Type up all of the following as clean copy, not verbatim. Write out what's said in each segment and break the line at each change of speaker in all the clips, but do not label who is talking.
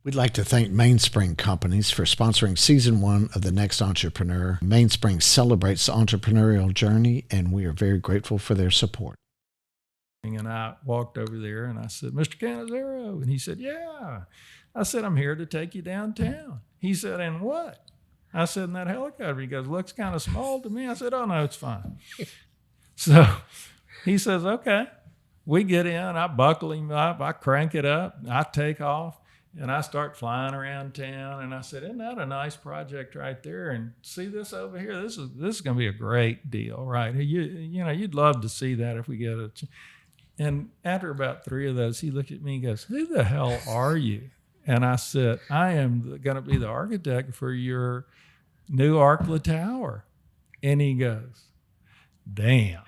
We'd like to thank Mainspring Companies for sponsoring Season 1 of The Next Entrepreneur. Mainspring celebrates the entrepreneurial journey, and we are very grateful for their support.
And I walked over there and I said, "Mr. Canizero?" And he said, "Yeah." I said, "I'm here to take you downtown." He said, "And what?" I said, "In that helicopter." He goes, "Looks kind of small to me." I said, "Oh, no, it's fine." So he says, "Okay." We get in, I buckle him up, I crank it up, I take off. And I start flying around town, and I said, "Isn't that a nice project right there? And see this over here? This is going to be a great deal, right? You know, you'd love to see that if we get it." And after about 3 of those, he looked at me and goes, "Who the hell are you?" And I said, "I am going to be the architect for your new Arkla Tower." And he goes, "Damn."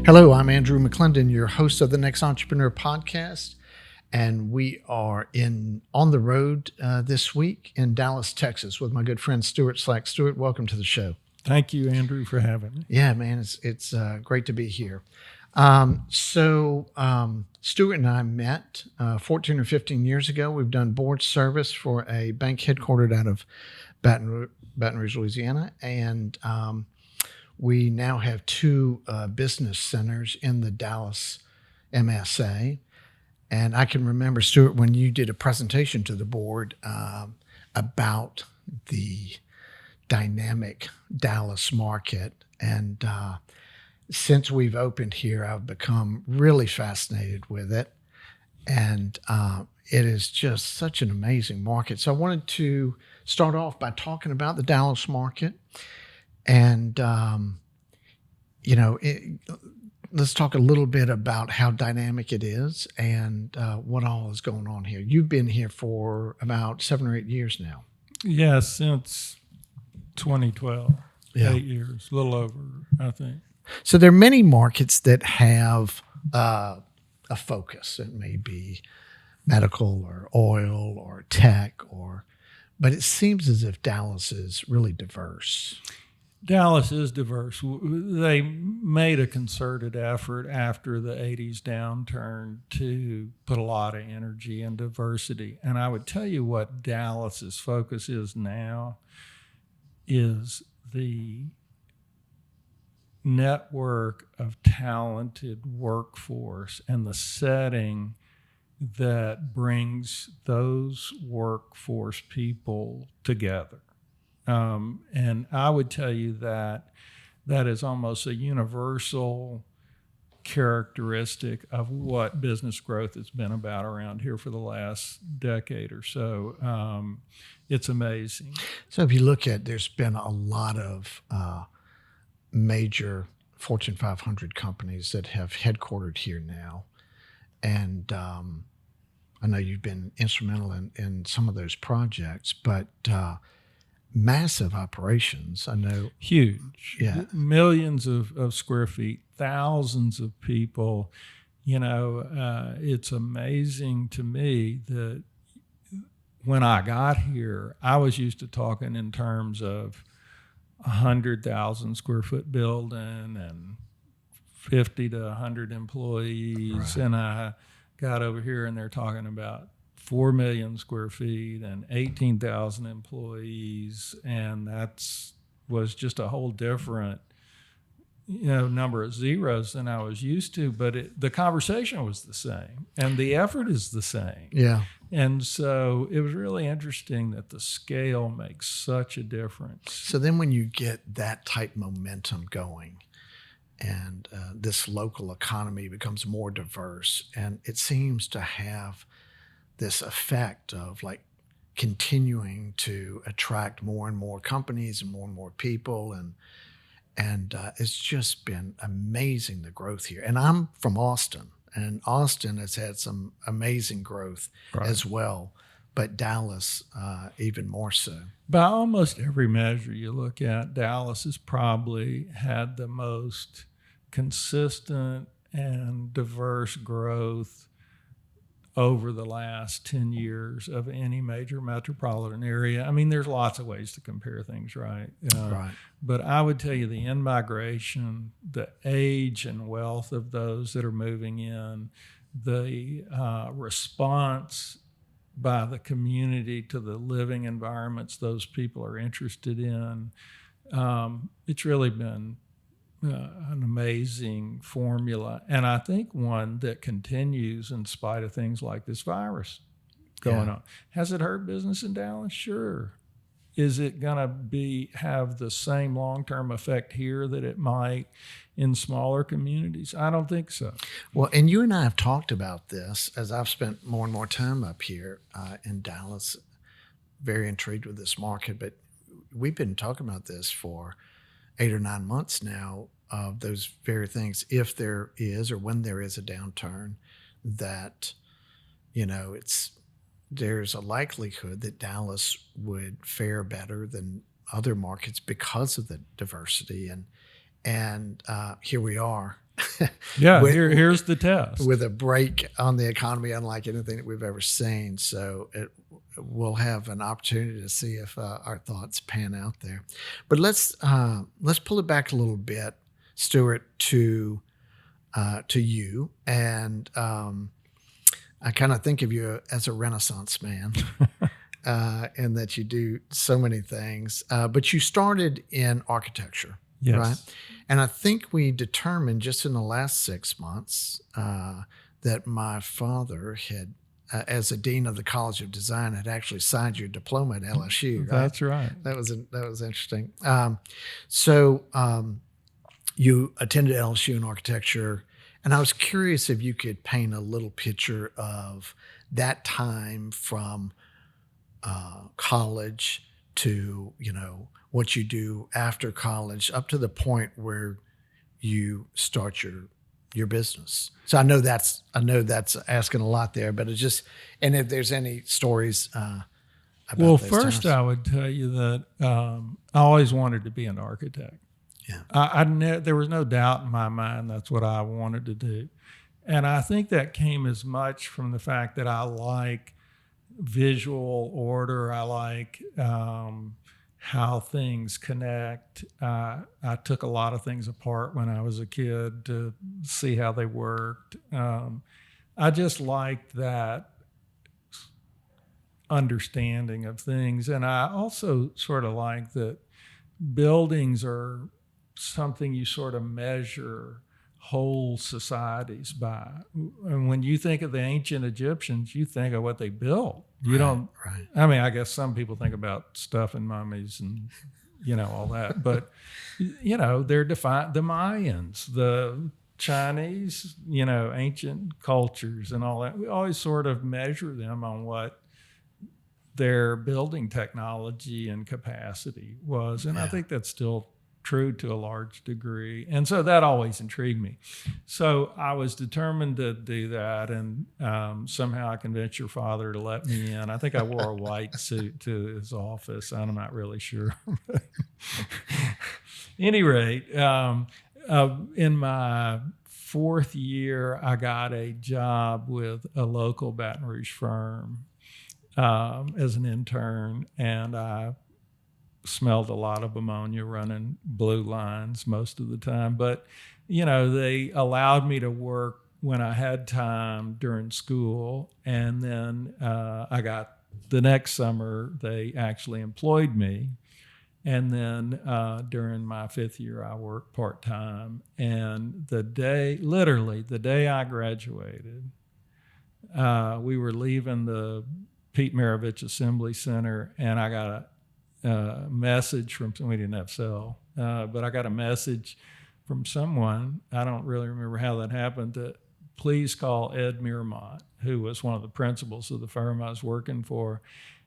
Hello, I'm Andrew McClendon, your host of the Next Entrepreneur podcast, and we are on the road this week in Dallas, Texas, with my good friend Stewart Slack. Stewart, welcome to the show.
Thank you, Andrew, for having me.
Yeah, man, it's great to be here. Stewart and I met 14 or 15 years ago. We've done board service for a bank headquartered out of Baton Rouge, Louisiana, and we now have 2 business centers in the Dallas MSA. And I can remember, Stewart, when you did a presentation to the board about the dynamic Dallas market. And since we've opened here, I've become really fascinated with it. And it is just such an amazing market. So I wanted to start off by talking about the Dallas market. And, let's talk a little bit about how dynamic it is and what all is going on here. You've been here for about 7 or 8 years now.
Yeah, since 2012,
Yeah.
8 years, a little over, I think.
So there are many markets that have a focus. It may be medical or oil or tech, but it seems as if Dallas is really diverse.
Dallas is diverse. They made a concerted effort after the 80s downturn to put a lot of energy in diversity. And I would tell you what Dallas's focus is now is the network of talented workforce and the setting that brings those workforce people together. And I would tell you that is almost a universal characteristic of what business growth has been about around here for the last decade or so. It's amazing.
So if you look at, there's been a lot of major Fortune 500 companies that have headquartered here now. And I know you've been instrumental in some of those projects, but massive operations. I know.
Huge.
Yeah.
Millions of square feet, thousands of people. It's amazing to me that when I got here, I was used to talking in terms of 100,000 square foot building and 50 to 100 employees. Right. And I got over here and they're talking about 4 million square feet and 18,000 employees. And was just a whole different, number of zeros than I was used to, but the conversation was the same and the effort is the same.
Yeah.
And so it was really interesting that the scale makes such a difference.
So then when you get that type momentum going and this local economy becomes more diverse, and it seems to have this effect of like continuing to attract more and more companies and more people. And it's just been amazing, the growth here. And I'm from Austin, and Austin has had some amazing growth as well, but Dallas even more so.
By almost every measure you look at, Dallas has probably had the most consistent and diverse growth over the last 10 years of any major metropolitan area. I mean, there's lots of ways to compare things, right?
Right.
But I would tell you the in-migration, the age and wealth of those that are moving in, the response by the community to the living environments those people are interested in, it's really been an amazing formula, and I think one that continues in spite of things like this virus going on. Has it hurt business in Dallas? Sure. Is it going to have the same long-term effect here that it might in smaller communities? I don't think so.
Well, and you and I have talked about this as I've spent more and more time up here in Dallas, very intrigued with this market, but we've been talking about this for 8 or 9 months now, of those very things. If there is, or when there is a downturn, that, there's a likelihood that Dallas would fare better than other markets because of the diversity. And here we are.
Yeah, here's the test.
With a break on the economy unlike anything that we've ever seen. So we'll have an opportunity to see if our thoughts pan out there. But let's pull it back a little bit, Stewart, to you. And I kind of think of you as a Renaissance man, and that you do so many things. But you started in architecture.
Yes.
Right. And I think we determined just in the last 6 months that my father had, as a dean of the College of Design, had actually signed your diploma at LSU. Right?
That's right.
That was interesting. So you attended LSU in architecture, and I was curious if you could paint a little picture of that time from college to, what you do after college up to the point where you start your business. So I know that's asking a lot there, but it's just, and if there's any stories about those
first
times.
I would tell you that I always wanted to be an architect.
Yeah.
There was no doubt in my mind that's what I wanted to do. And I think that came as much from the fact that I like visual order. I like how things connect. I took a lot of things apart when I was a kid to see how they worked. I just liked that understanding of things. And I also sort of like that buildings are something you sort of measure whole societies by. And when you think of the ancient Egyptians, you think of what they built. You don't.
Right.
I mean, I guess some people think about stuff and mummies and all that, but they're defined. The Mayans, the Chinese, ancient cultures and all that. We always sort of measure them on what their building technology and capacity was, and I think that's still true to a large degree. And so that always intrigued me. So I was determined to do that. And somehow I convinced your father to let me in. I think I wore a white suit to his office. I'm not really sure. Any rate, in my 4th year, I got a job with a local Baton Rouge firm as an intern. And I smelled a lot of ammonia running blue lines most of the time. But, they allowed me to work when I had time during school. And then the next summer, they actually employed me. And then during my 5th year, I worked part-time. And literally the day I graduated, we were leaving the Pete Maravich Assembly Center, and I got a message from somebody. We didn't have cell, but I got a message from someone. I don't really remember how that happened. That please call Ed Mearmont, who was one of the principals of the firm I was working for.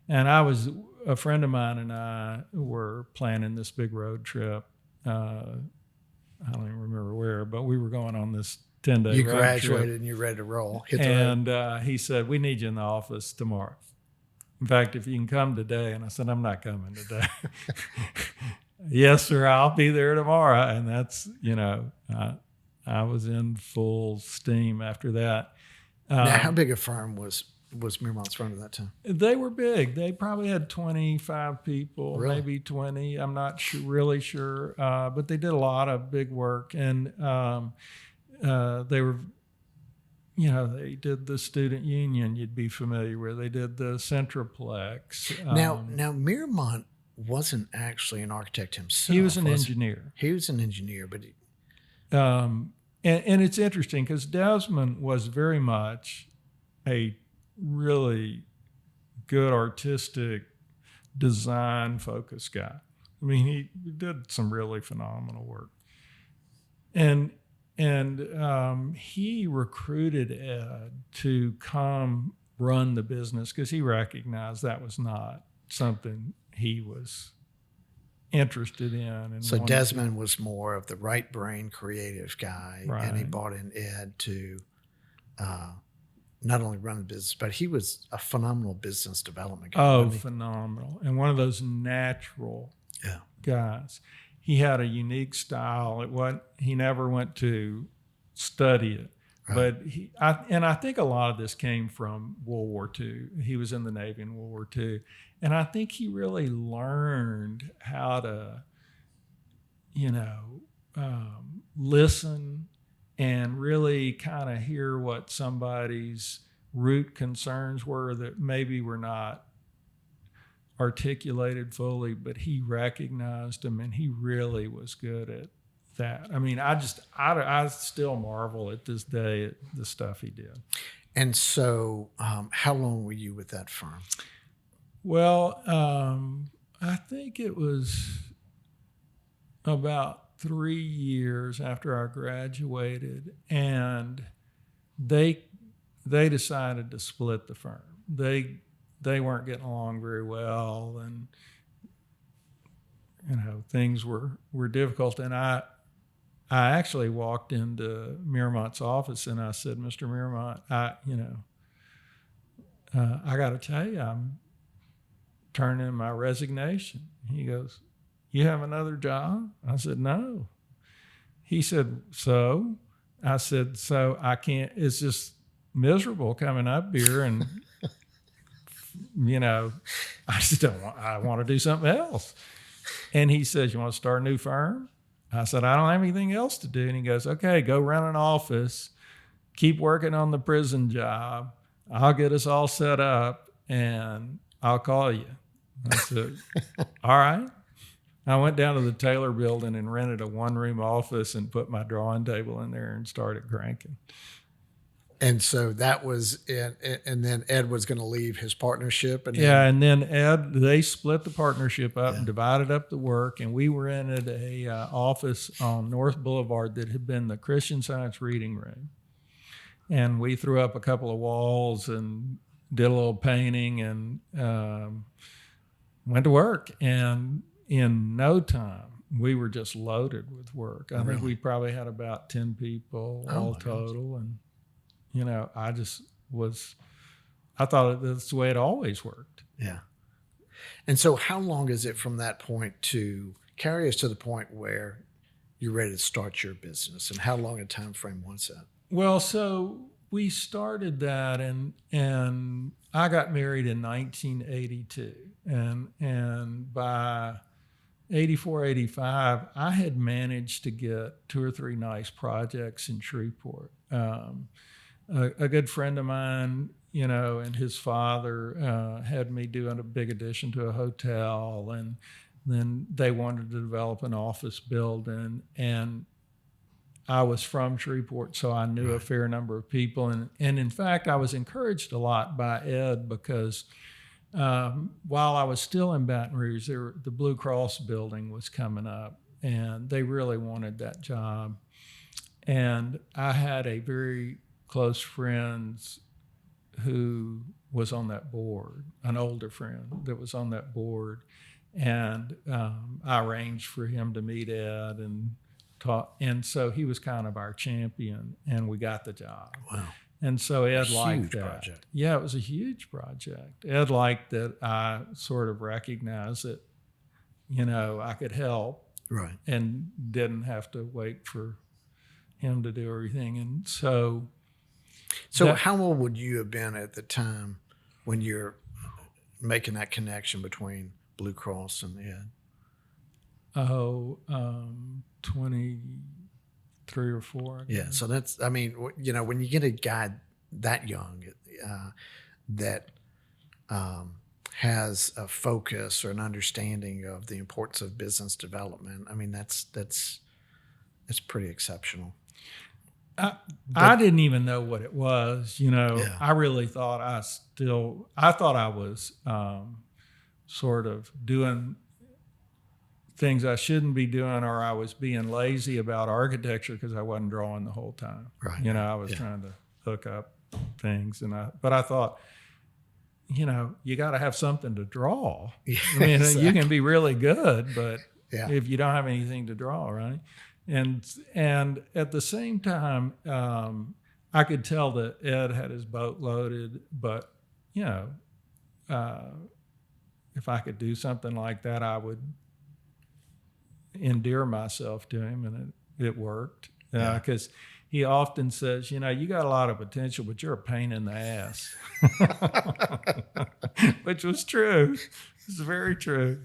And a friend of mine and I were planning this big road trip. I don't even remember where, but we were going on this 10-day road trip.
You graduated and you're ready to roll. Hit the road.
And he said, we need you in the office tomorrow. In fact, if you can come today. And I said, I'm not coming today. Yes, sir, I'll be there tomorrow. And that's, I was in full steam after that.
Now, how big a firm was Miremont's firm at that time?
They were big. They probably had 25 people,
Really?
maybe 20. I'm not really sure, but they did a lot of big work, and they were. They did the student union you'd be familiar with. They did the Centroplex.
Now Miremont wasn't actually an architect himself.
He was an engineer.
He was an engineer, but
and it's interesting because Desmond was very much a really good artistic design focused guy. I mean, he did some really phenomenal work. And he recruited Ed to come run the business because he recognized that was not something he was interested in. And
so Desmond was more of the right brain creative guy,
Right.
and he brought in Ed to not only run the business, but he was a phenomenal business development guy.
Oh, phenomenal. And one of those natural guys. He had a unique style. He never went to study it. Right. But I think a lot of this came from World War II. He was in the Navy in World War II. And I think he really learned how to, listen and really kind of hear what somebody's root concerns were that maybe were not articulated fully, but he recognized them, and he really was good at that. I mean, I still marvel at this day at the stuff he did.
And so, how long were you with that firm?
Well, I think it was about 3 years after I graduated, and they decided to split the firm. They weren't getting along very well, and things were difficult. And I actually walked into Miremont's office and I said, "Mr. Miremont, I got to tell you, I'm turning in my resignation." He goes, "You have another job?" I said, "No." He said, "So?" I said, "So I can't. It's just miserable coming up here, and I just don't want. I want to do something else." And he says, "You want to start a new firm?" I said, "I don't have anything else to do." And he goes, "Okay, go run an office, keep working on the prison job. I'll get us all set up, and I'll call you." I said, "All right." I went down to the Taylor building and rented a one-room office and put my drawing table in there and started cranking.
And so that was it. And then Ed was going to leave his partnership. And
then Ed, they split the partnership up and divided up the work. And we rented a office on North Boulevard that had been the Christian Science reading room. And we threw up a couple of walls and did a little painting and went to work. And in no time, we were just loaded with work. I think we probably had about 10 people all total. And I thought that's the way it always worked.
Yeah. And so how long is it from that point to carry us to the point where you're ready to start your business? And how long a time frame was that?
Well, so we started that and I got married in 1982. And by 84, 85, I had managed to get 2 or 3 nice projects in Shreveport. A good friend of mine, and his father had me doing a big addition to a hotel, and then they wanted to develop an office building, and I was from Shreveport, so I knew a fair number of people, and in fact, I was encouraged a lot by Ed because while I was still in Baton Rouge, the Blue Cross building was coming up, and they really wanted that job, and I had a very close friends who was on that board, an older friend that was on that board. And I arranged for him to meet Ed and talk. And so he was kind of our champion, and we got the job.
Wow.
And so Ed liked that.
Project.
Yeah, it was a huge project. Ed liked that I sort of recognized that, I could help.
Right.
And didn't have to wait for him to do everything. And so
how old would you have been at the time when you're making that connection between Blue Cross and Ed?
23 or 4. I guess.
Yeah. So that's, I mean, when you get a guy that young that has a focus or an understanding of the importance of business development, I mean, that's pretty exceptional.
I didn't even know what it was.
Yeah.
I really thought I thought I was sort of doing things I shouldn't be doing, or I was being lazy about architecture because I wasn't drawing the whole time.
Right.
I was trying to hook up things, but I thought, you got to have something to draw. Yeah, I mean, exactly. You can be really good, but if you don't have anything to draw, right? And at the same time, I could tell that Ed had his boat loaded, but if I could do something like that, I would endear myself to him, and it worked. Because he often says, you got a lot of potential, but you're a pain in the ass, which was true. It's very true.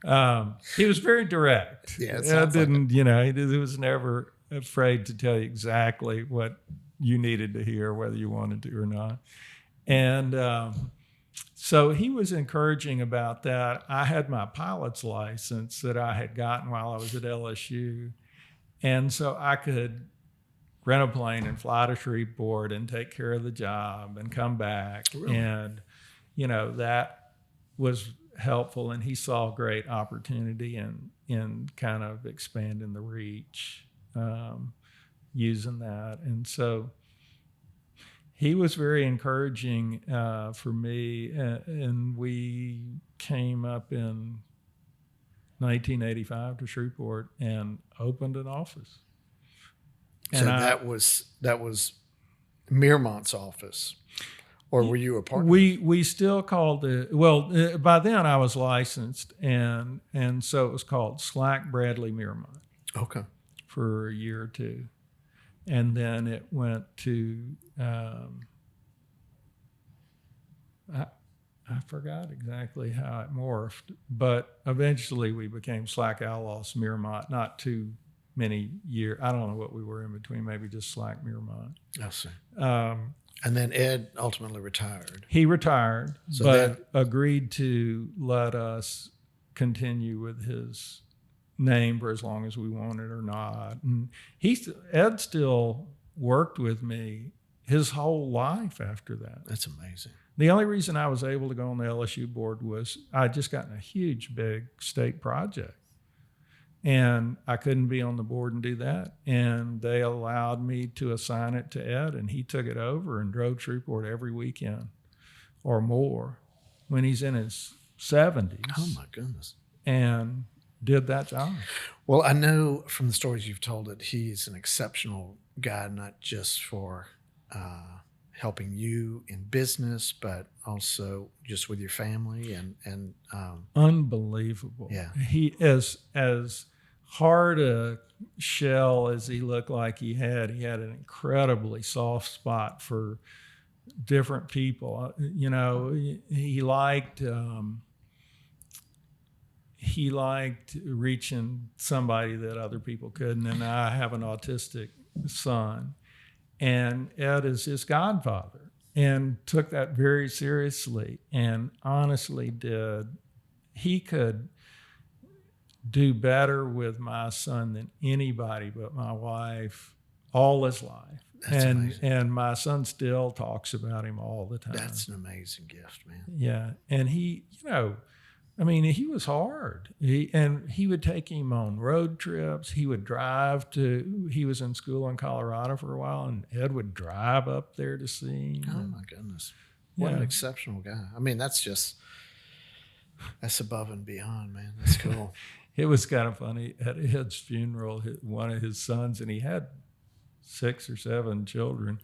He was very direct.
Yeah,
he was never afraid to tell you exactly what you needed to hear, whether you wanted to or not. And so he was encouraging about that. I had my pilot's license that I had gotten while I was at LSU. And so I could rent a plane and fly to Shreveport and take care of the job and come back. Really? And, that was helpful. And he saw great opportunity in kind of expanding the reach, using that. And so he was very encouraging for me. And we came up in 1985 to Shreveport and opened an office.
So that was Meremont's office, or were you a partner?
We still called it. Well, by then I was licensed, and so it was called Slack Bradley Meremont.
Okay.
For a year or two, and then it went to I forgot exactly how it morphed, but eventually we became Slack Outlaws Meremont. Not too many years. I don't know what we were in between, maybe just Slack Meremont.
I see. And then Ed ultimately retired.
He retired, but agreed to let us continue with his name for as long as we wanted or not. And Ed still worked with me his whole life after that.
That's amazing.
The only reason I was able to go on the LSU board was I just gotten a huge, big state project. And I couldn't be on the board and do that. And they allowed me to assign it to Ed, and he took it over and drove Shreveport every weekend or more when he's in his 70s.
Oh, my goodness.
And did that job.
Well, I know from the stories you've told that he's an exceptional guy, not just for helping you in business, but also just with your family and
unbelievable.
Yeah.
He is as hard a shell as he looked like he had an incredibly soft spot for different people. He liked reaching somebody that other people couldn't. And I have an autistic son, and Ed is his godfather, and took that very seriously, and honestly he could do better with my son than anybody but my wife all his life.
That's amazing.
And my son still talks about him all the time.
That's an amazing gift, man.
Yeah. And he was hard. He would take him on road trips. He would he was in school in Colorado for a while, and Ed would drive up there to see him.
Oh, my goodness. What an exceptional guy. I mean, that's above and beyond, man. That's cool.
It was kind of funny. At Ed's funeral, one of his sons, and he had 6 or 7 children.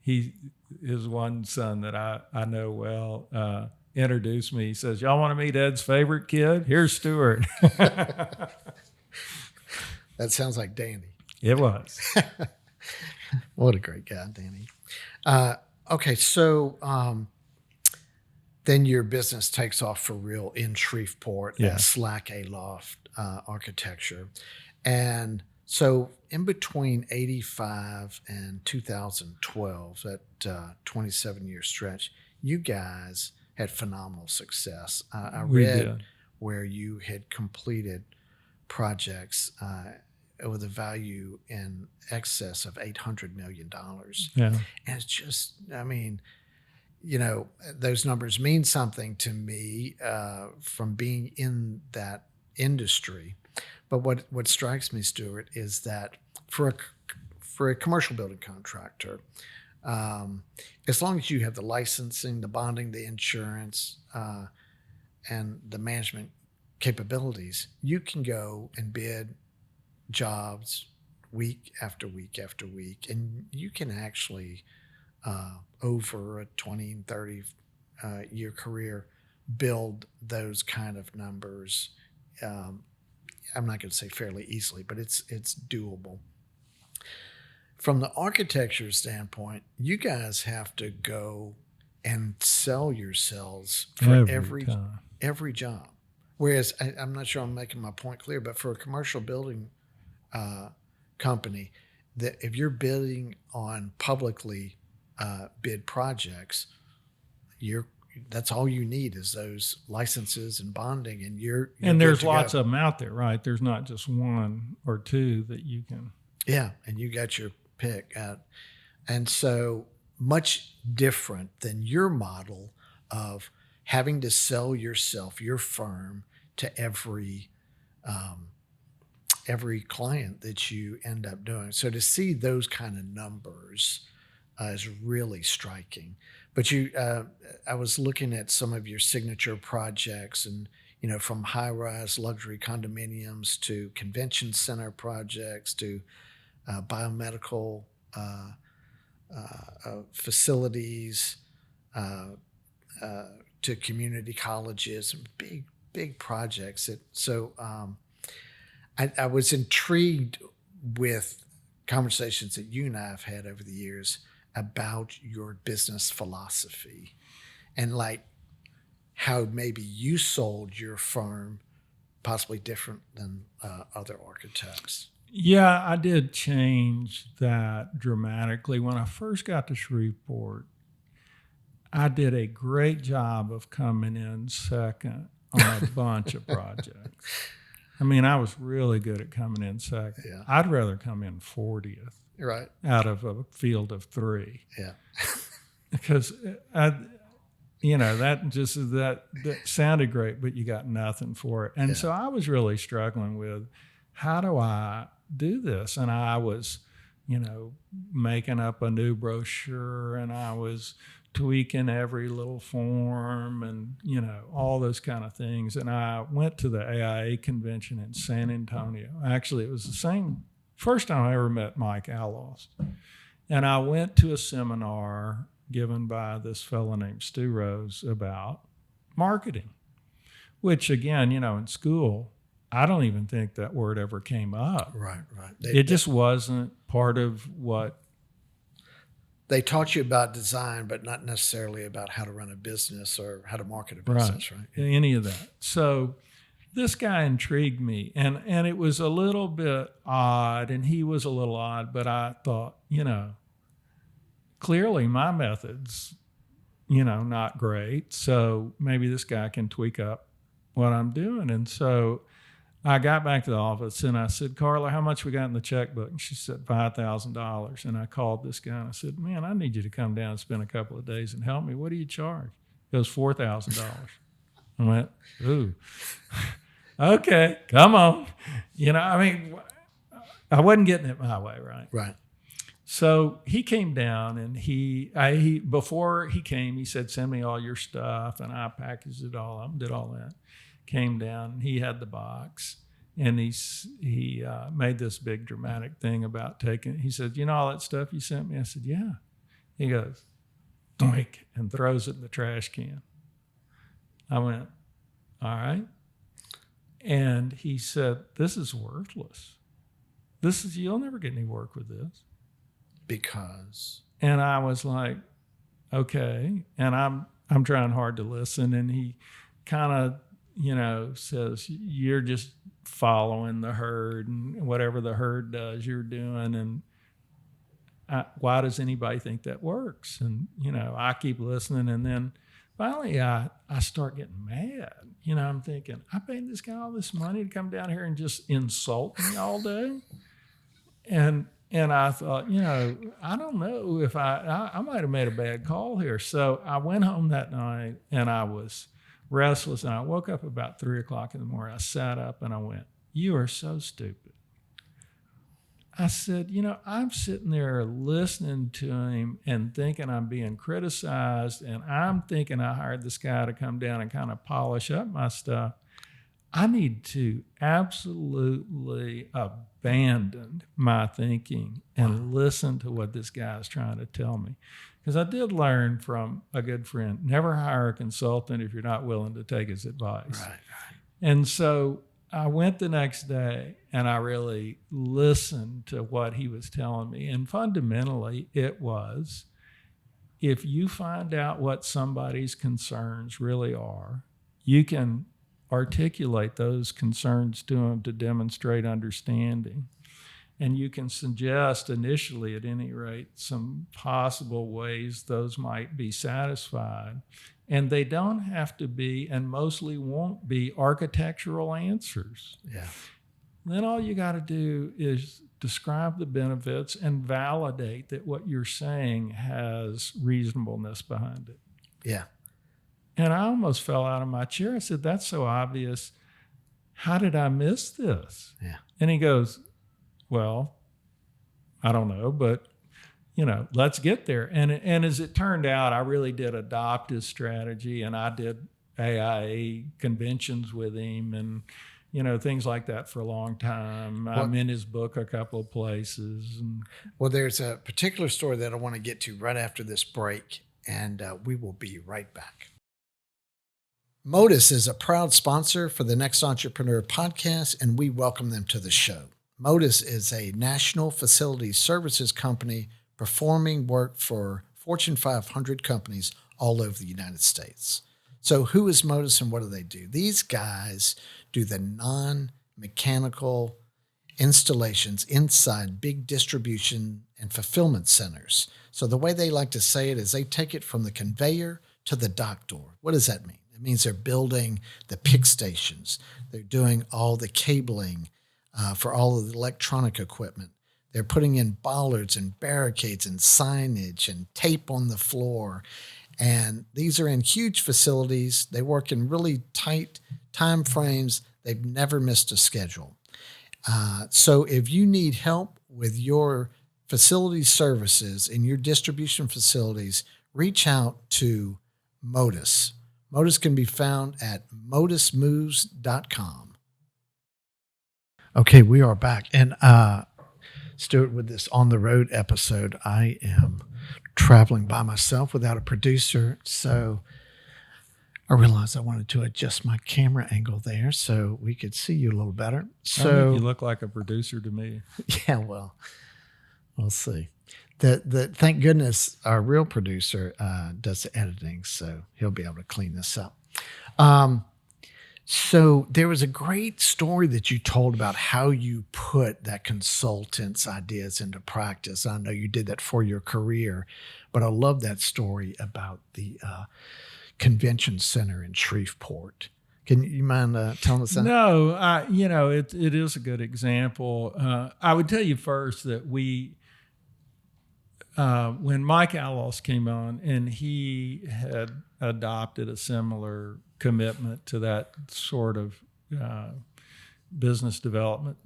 His one son that I know well, introduced me. He says, "Y'all want to meet Ed's favorite kid? Here's Stewart."
That sounds like Danny.
It was.
What a great guy, Danny. Okay, so then your business takes off for real in Shreveport
Yeah.
at Slack Aloft Architecture. And so in between 85 and 2012, that 27-year stretch, you guys had phenomenal success. I
We
read
did.
where you had completed projects with a value in excess of $800 million.
Yeah.
And it's just, I mean, those numbers mean something to me from being in that industry. But what strikes me, Stewart, is that for a commercial building contractor, as long as you have the licensing, the bonding, the insurance, and the management capabilities, you can go and bid jobs week after week after week, and you can actually over a 20 and 30 year career build those kind of numbers. I'm not going to say fairly easily, but it's doable. From the architecture standpoint, you guys have to go and sell yourselves for every job. Whereas I'm not sure I'm making my point clear, but for a commercial building company, that if you're bidding on publicly bid projects, that's all you need is those licenses and bonding, and
and there's lots of them out there, right? There's not just one or two that you can.
Yeah, and you got your pick. And so much different than your model of having to sell yourself, your firm, to every client that you end up doing. So to see those kind of numbers is really striking. But I was looking at some of your signature projects, and from high-rise luxury condominiums to convention center projects to biomedical facilities to community colleges, big projects. I was intrigued with conversations that you and I have had over the years about your business philosophy and like how maybe you sold your firm possibly different than other architects.
Yeah, I did change that dramatically. When I first got to Shreveport, I did a great job of coming in second on a bunch of projects. I mean, I was really good at coming in second.
Yeah.
I'd rather come in 40th.
Right.
Out of a field of 3.
Yeah.
Because that sounded great, but you got nothing for it. And so I was really struggling with, how do I do this? And I was, making up a new brochure, and I was tweaking every little form and, all those kind of things. And I went to the AIA convention in San Antonio. Actually, it was the same first time I ever met Mike Allost. And I went to a seminar given by this fellow named Stu Rose about marketing, which again, in school, I don't even think that word ever came up.
Right.
It just wasn't part of what.
They taught you about design, but not necessarily about how to run a business or how to market a business, right?
Any of that. So this guy intrigued me, and it was a little bit odd, and he was a little odd, but I thought, clearly my method's, not great. So maybe this guy can tweak up what I'm doing. And so I got back to the office and I said, Carla, how much we got in the checkbook? And she said, $5,000. And I called this guy and I said, man, I need you to come down and spend a couple of days and help me. What do you charge? He goes, $4,000. I went, ooh, okay, come on. I wasn't getting it my way, right?
Right.
So he came down, and before he came, he said, send me all your stuff, and I packaged it all up, did all that. Came down, and he had the box, and he made this big dramatic thing about taking. He said, all that stuff you sent me? I said, yeah. He goes, doink, and throws it in the trash can. I went, all right. And he said, this is worthless. You'll never get any work with this.
Because
And I was like, okay. And I'm trying hard to listen. And he kind of, says, you're just following the herd, and whatever the herd does, you're doing. And why does anybody think that works? And, I keep listening. And then finally I start getting mad. I'm thinking, I paid this guy all this money to come down here and just insult me all day. And I thought, I don't know if I might have made a bad call here. So I went home that night and I was restless. And I woke up about 3:00 in the morning. I sat up and I went, you are so stupid. I said, I'm sitting there listening to him and thinking I'm being criticized. And I'm thinking I hired this guy to come down and kind of polish up my stuff. I need to absolutely abandon my thinking and listen to what this guy is trying to tell me. Because I did learn from a good friend, never hire a consultant if you're not willing to take his advice.
Right.
And so I went the next day and I really listened to what he was telling me. And fundamentally, it was, if you find out what somebody's concerns really are, you can articulate those concerns to them to demonstrate understanding. And you can suggest initially, at any rate, some possible ways those might be satisfied. And they don't have to be, and mostly won't be, architectural answers.
Yeah.
Then all you got to do is describe the benefits and validate that what you're saying has reasonableness behind it.
Yeah.
And I almost fell out of my chair. I said, that's so obvious. How did I miss this?
Yeah.
And he goes, well, I don't know, but, let's get there. And as it turned out, I really did adopt his strategy, and I did AIA conventions with him and, things like that for a long time. I'm in his book a couple of places.
Well, there's a particular story that I want to get to right after this break, and we will be right back. Modus is a proud sponsor for the Next Entrepreneur podcast, and we welcome them to the show. Modus is a national facility services company performing work for Fortune 500 companies all over the United States. So who is Modus and what do they do? These guys do the non-mechanical installations inside big distribution and fulfillment centers. So the way they like to say it is they take it from the conveyor to the dock door. What does that mean? It means they're building the pick stations. They're doing all the cabling for all of the electronic equipment. They're putting in bollards and barricades and signage and tape on the floor. And these are in huge facilities. They work in really tight time frames. They've never missed a schedule. So if you need help with your facility services in your distribution facilities, reach out to Modus. Modus can be found at modusmoves.com. Okay, we are back. And Stewart, with this On the Road episode, I am traveling by myself without a producer. So I realized I wanted to adjust my camera angle there so we could see you a little better. So
you look like a producer to me.
Yeah, well, we'll see. Thank goodness our real producer does the editing, so he'll be able to clean this up. So there was a great story that you told about how you put that consultant's ideas into practice. I know you did that for your career, but I love that story about the convention center in Shreveport. Can you mind telling us that?
No, it is a good example. I would tell you first that when Mike Allos came on, and he had adopted a similar commitment to that sort of business development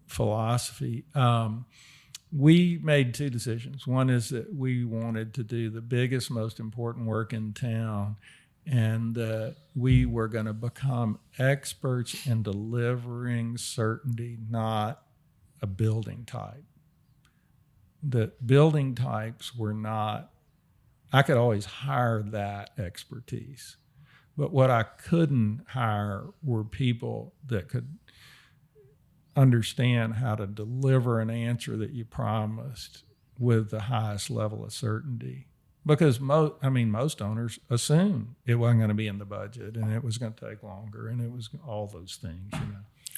philosophy, we made two decisions. One is that we wanted to do the biggest, most important work in town, and we were going to become experts in delivering certainty, not a building type. The building types were not, I could always hire that expertise. But what I couldn't hire were people that could understand how to deliver an answer that you promised with the highest level of certainty. Because most owners assumed it wasn't going to be in the budget and it was going to take longer and it was all those things,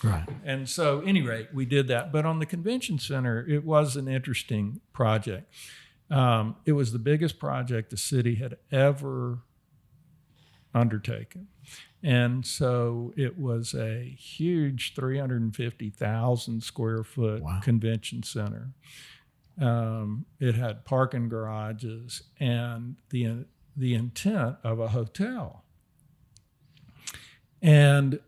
Right.
And so, at any rate, we did that. But on the convention center, it was an interesting project. It was the biggest project the city had ever undertaken. And so it was a huge 350,000 square foot convention center. It had parking garages and the intent of a hotel. And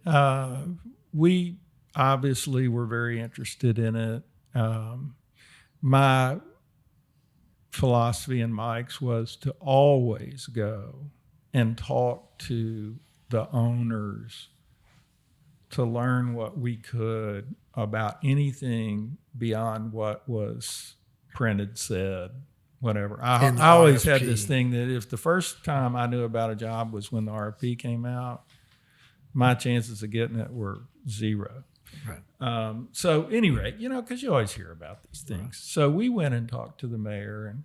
we obviously were very interested in it. My philosophy and Mike's was to always go and talk to the owners to learn what we could about anything beyond what was printed, said, whatever. I always had this thing that if the first time I knew about a job was when the RFP came out, my chances of getting it were zero.
Right.
So at any rate, because you always hear about these things. Right. So we went and talked to the mayor, and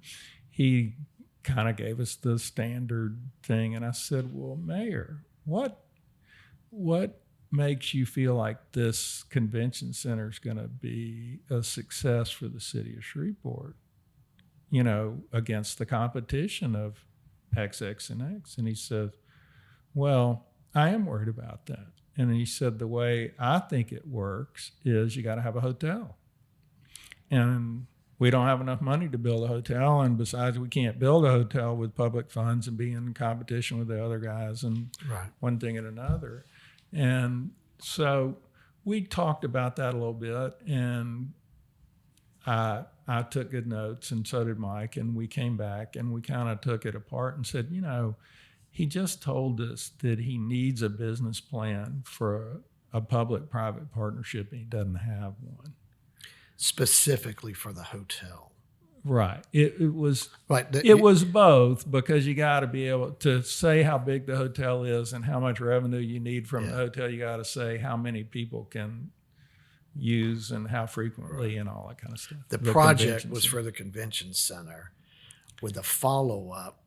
he kind of gave us the standard thing. And I said, well, Mayor, what makes you feel like this convention center is going to be a success for the city of Shreveport, against the competition of X, X, and X? And he said, well, I am worried about that. And he said, the way I think it works is you got to have a hotel. And we don't have enough money to build a hotel. And besides, we can't build a hotel with public funds and be in competition with the other guys and one thing and another. And so we talked about that a little bit. And I took good notes, and so did Mike. And we came back and we kind of took it apart and said, he just told us that he needs a business plan for a public-private partnership, and he doesn't have one.
Specifically for the hotel.
Right. It was it was both, because you got to be able to say how big the hotel is and how much revenue you need from the hotel. You got to say how many people can use and how frequently and all that kind of stuff.
The project was for the convention center with a follow-up,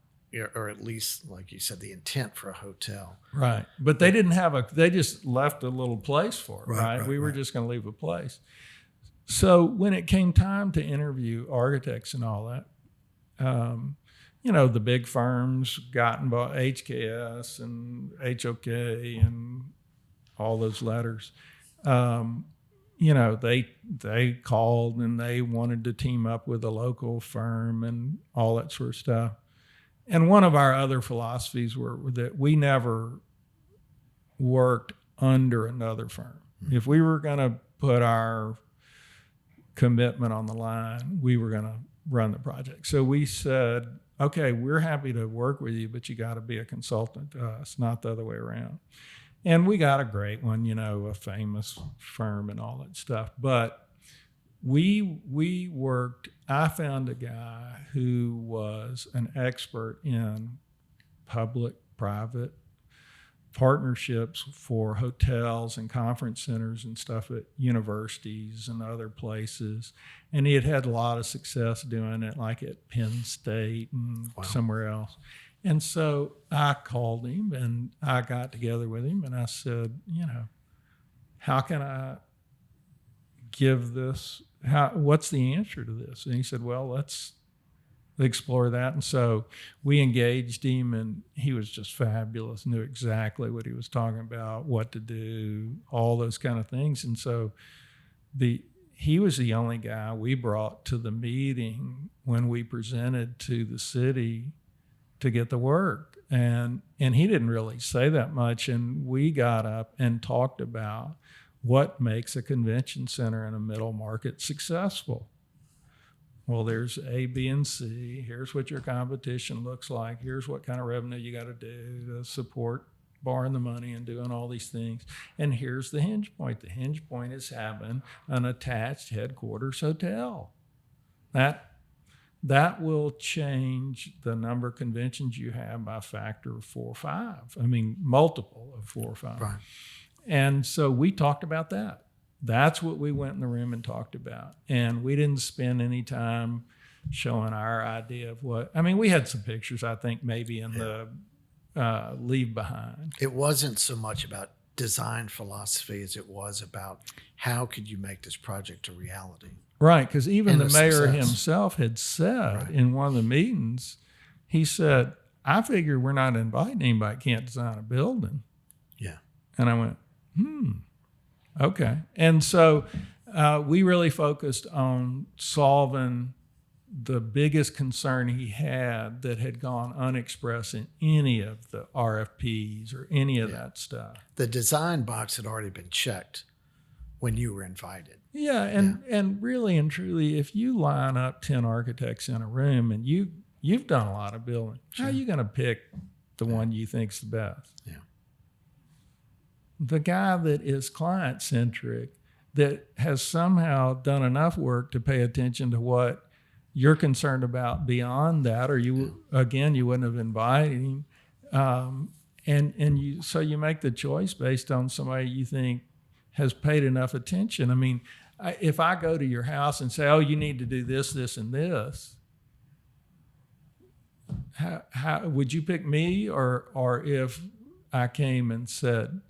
or at least, like you said, the intent for a hotel.
Right. But they didn't have they just left a little place for it, right? We were just going to leave a place. So when it came time to interview architects and all that, the big firms got involved, HKS and HOK and all those letters, they called and they wanted to team up with a local firm and all that sort of stuff. And one of our other philosophies were that we never worked under another firm. Mm-hmm. If we were going to put our commitment on the line, we were going to run the project. So we said, okay, we're happy to work with you, but you got to be a consultant to us, not the other way around. And we got a great one, a famous firm and all that stuff. But we worked, I found a guy who was an expert in public-private partnerships for hotels and conference centers and stuff at universities and other places. And he had had a lot of success doing it, like at Penn State and somewhere else. And so I called him and I got together with him and I said, how can I give this, what's the answer to this? And he said, well, let's explore that. And so we engaged him, and he was just fabulous, knew exactly what he was talking about, what to do, all those kind of things. And so he was the only guy we brought to the meeting when we presented to the city to get the work. And he didn't really say that much. And we got up and talked about what makes a convention center in a middle market successful. Well, there's A, B, and C. Here's what your competition looks like. Here's what kind of revenue you got to do to support borrowing the money and doing all these things. And here's the hinge point. The hinge point is having an attached headquarters hotel. That will change the number of conventions you have by a factor of 4 or 5. I mean, multiple of 4 or 5.
Right.
And so we talked about that. That's what we went in the room and talked about. And we didn't spend any time showing our idea of what. I mean, we had some pictures, I think, maybe in the Leave Behind.
It wasn't so much about design philosophy as it was about how could you make this project a reality.
Right, because even
And
the mayor
success.
himself had said
Right.
in one of the meetings, he said, I figure we're not inviting anybody that can't design a building.
Yeah.
And I went, okay. And so we really focused on solving the biggest concern he had that had gone unexpressed in any of the RFPs or any of that stuff.
The design box had already been checked when you were invited.
Yeah, and really and truly, if you line up 10 architects in a room and you've done a lot of building, how are you going to pick the one you think's the best?
Yeah.
The guy that is client-centric, that has somehow done enough work to pay attention to what you're concerned about beyond that, or you wouldn't have invited him. So you make the choice based on somebody you think has paid enough attention. I mean, if I go to your house and say, oh, you need to do this, this, and this, how would you pick me? Or if I came and said,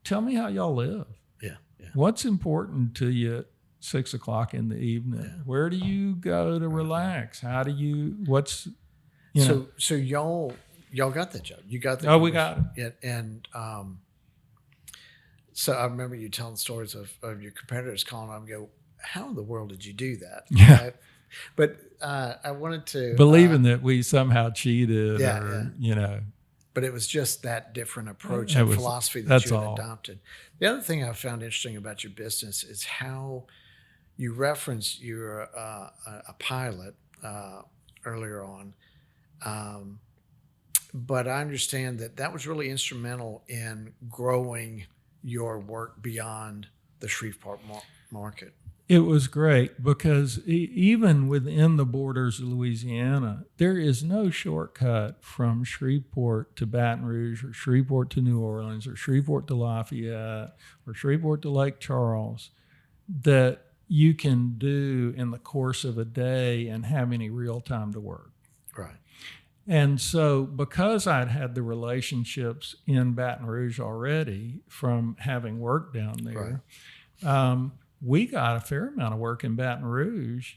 tell me how y'all live.
Yeah. Yeah.
What's important to you at 6 o'clock in the evening?
Yeah.
Where do you go to relax? How do you, what's, you know?
So y'all got that job. You got the
Oh, we got
it. And so I remember you telling stories of your competitors calling up and go, how in the world did you do that?
Yeah.
But I wanted to
believing that we somehow cheated you know.
But it was just that different approach
It
and
was-
philosophy that
that's
you had
all.
adopted. The other thing I found interesting about your business is how you referenced you're a pilot earlier on. But I understand that was really instrumental in growing your work beyond the Shreveport market.
It was great because even within the borders of Louisiana, there is no shortcut from Shreveport to Baton Rouge or Shreveport to New Orleans or Shreveport to Lafayette or Shreveport to Lake Charles that you can do in the course of a day and have any real time to work.
Right.
And so because I'd had the relationships in Baton Rouge already from having worked down there, we got a fair amount of work in Baton Rouge,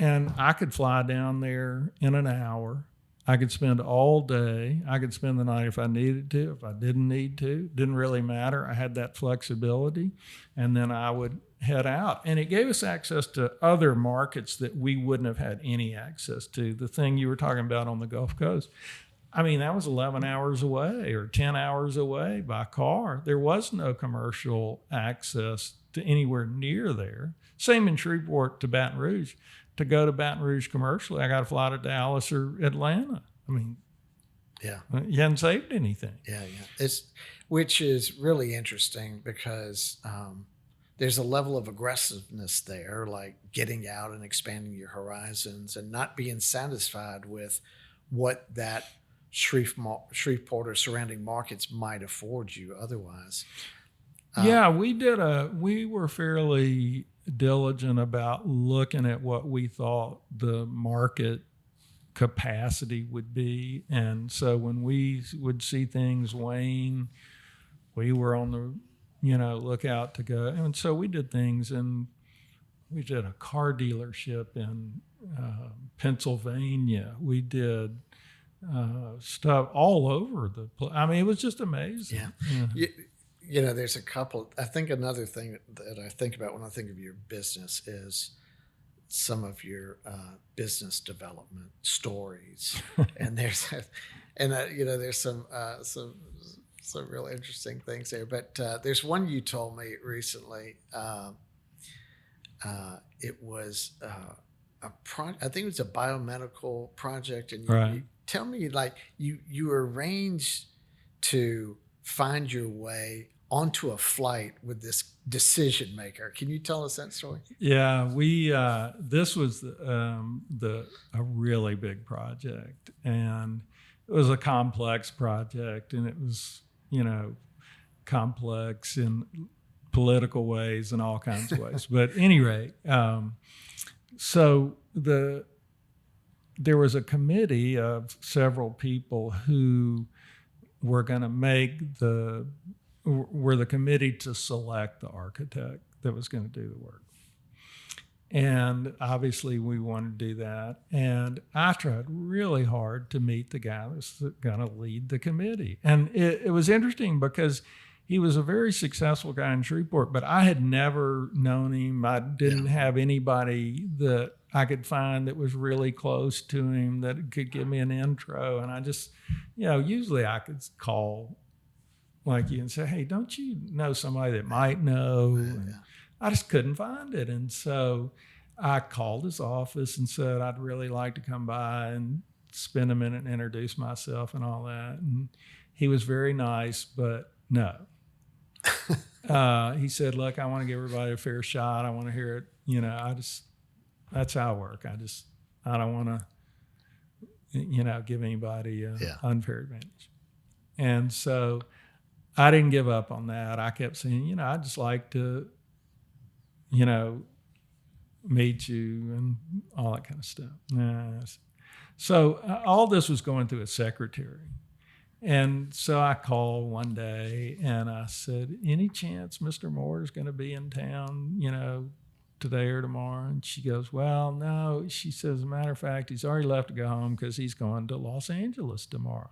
and I could fly down there in an hour. I could spend all day. I could spend the night if I needed to. If I didn't need to, didn't really matter. I had that flexibility, and then I would head out. And it gave us access to other markets that we wouldn't have had any access to. The thing you were talking about on the Gulf Coast, I mean, that was 11 hours away or 10 hours away by car. There was no commercial access to anywhere near there. Same in Shreveport to Baton Rouge. To go to Baton Rouge commercially, I got to fly to Dallas or Atlanta. I mean,
Yeah.
you hadn't saved anything.
Yeah. Which is really interesting because there's a level of aggressiveness there, like getting out and expanding your horizons and not being satisfied with what that Shreveport or surrounding markets might afford you otherwise.
Yeah, we were fairly diligent about looking at what we thought the market capacity would be. And so when we would see things wane, we were on the, lookout to go. And so we did things, and we did a car dealership in Pennsylvania. We did stuff all over the place. I mean, it was just amazing.
Yeah. There's a couple. I think another thing that I think about when I think of your business is some of your business development stories, and there's some real interesting things there. But there's one you told me recently. It was I think it was a biomedical project, and you tell me you arranged to find your way onto a flight with this decision maker. Can you tell us that story?
Yeah, we this was a really big project, and it was a complex project, and it was complex in political ways and all kinds of ways. But at any rate, so there was a committee of several people who were going to were the committee to select the architect that was going to do the work. And obviously we wanted to do that. And I tried really hard to meet the guy that's going to lead the committee. And it was interesting because he was a very successful guy in Shreveport, but I had never known him. I didn't have anybody that I could find that was really close to him that could give me an intro. And I just, usually I could call like you and say, hey, don't you know somebody that might know? And I just couldn't find it. And so I called his office and said, I'd really like to come by and spend a minute and introduce myself and all that. And he was very nice, but no. He said, look, I want to give everybody a fair shot. I want to hear it. That's how I work. I don't want to, give anybody an unfair advantage. And so I didn't give up on that. I kept saying, I'd just like to, meet you and all that kind of stuff. So all this was going through a secretary. And so I called one day and I said, any chance Mr. Moore is going to be in town, today or tomorrow? And she goes, well, no. She says, as a matter of fact, he's already left to go home because he's going to Los Angeles tomorrow.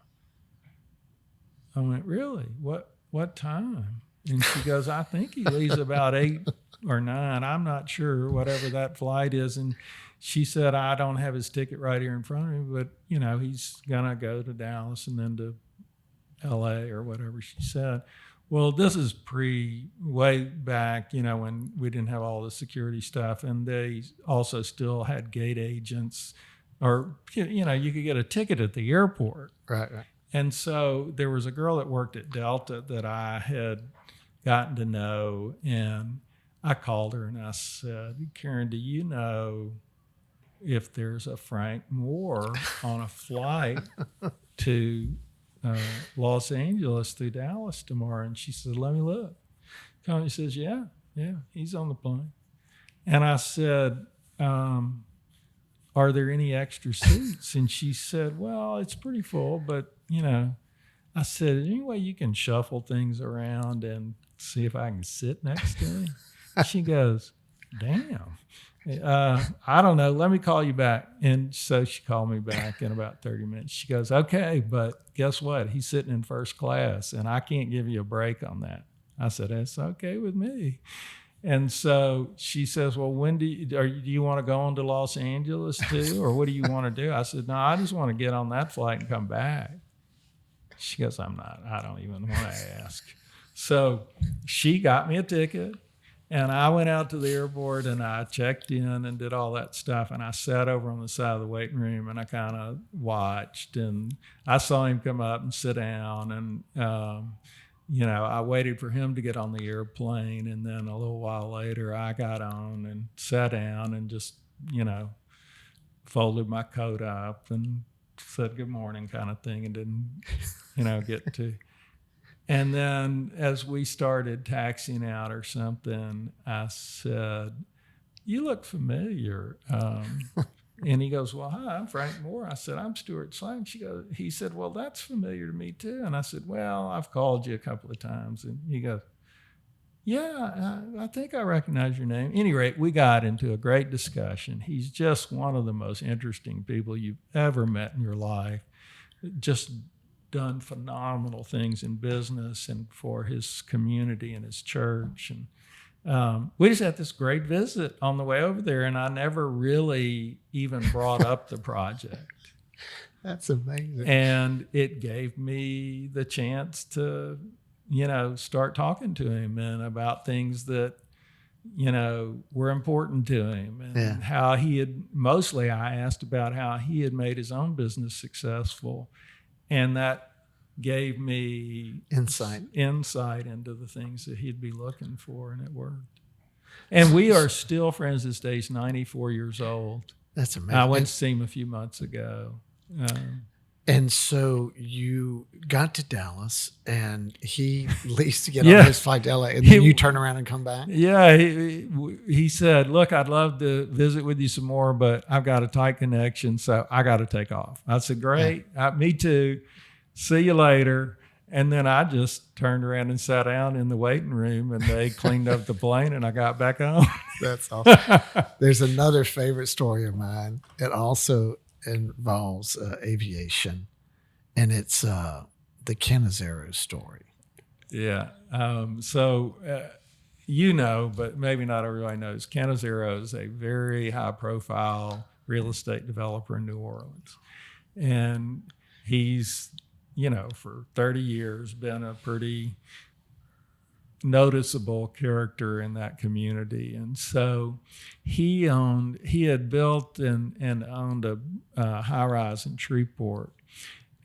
I went, really? What time? And she goes, I think he leaves about 8 or 9. I'm not sure, whatever that flight is. And she said, I don't have his ticket right here in front of me, but, he's going to go to Dallas and then to L.A. or whatever she said. Well, this is way back, when we didn't have all the security stuff. And they also still had gate agents or, you could get a ticket at the airport.
Right.
And so there was a girl that worked at Delta that I had gotten to know, and I called her and I said, Karen, do you know if there's a Frank Moore on a flight to Los Angeles through Dallas tomorrow? And she said, let me look. Connie says, yeah, he's on the plane. And I said, are there any extra seats? And she said, well, it's pretty full, but, I said, is there any way you can shuffle things around and see if I can sit next to him? She goes, damn. I don't know. Let me call you back. And so she called me back in about 30 minutes. She goes, okay, but guess what? He's sitting in first class and I can't give you a break on that. I said, that's okay with me. And so she says, well, when do you want to go on to Los Angeles too? Or what do you want to do? I said, no, I just want to get on that flight and come back. She goes, I don't even want to ask. So she got me a ticket. And I went out to the airport and I checked in and did all that stuff. And I sat over on the side of the waiting room and I kind of watched. And I saw him come up and sit down. And, I waited for him to get on the airplane. And then a little while later, I got on and sat down and just, folded my coat up and said good morning kind of thing and didn't, get to. And then as we started taxiing out or something, I said, you look familiar. And he goes, well, hi, I'm Frank Moore. I said, I'm Stewart Slack. He said, well, that's familiar to me too. And I said, well, I've called you a couple of times. And he goes, yeah, I think I recognize your name. At any rate, we got into a great discussion. He's just one of the most interesting people you've ever met in your life. Just done phenomenal things in business and for his community and his church. And we just had this great visit on the way over there, and I never really even brought up the project.
That's amazing.
And it gave me the chance to, start talking to him and about things that, were important to him and how mostly I asked about how he had made his own business successful. And that gave me insight into the things that he'd be looking for, and it worked. And we are still friends this day. He's 94 years old.
That's amazing.
I went to see him a few months ago.
And so you got to Dallas, and he leaves to get
Yeah.
on his flight to LA, and then you turn around and come back?
Yeah, he said, "Look, I'd love to visit with you some more, but I've got a tight connection, so I got to take off." I said, "Great, me too. See you later." And then I just turned around and sat down in the waiting room, and they cleaned up the plane, and I got back home.
That's awesome. There's another favorite story of mine. It also involves aviation, and it's the Canizero story.
Yeah. But maybe not everybody knows, Canizero is a very high-profile real estate developer in New Orleans. And he's, for 30 years been a pretty noticeable character in that community. And so he had built and owned a high-rise in Shreveport.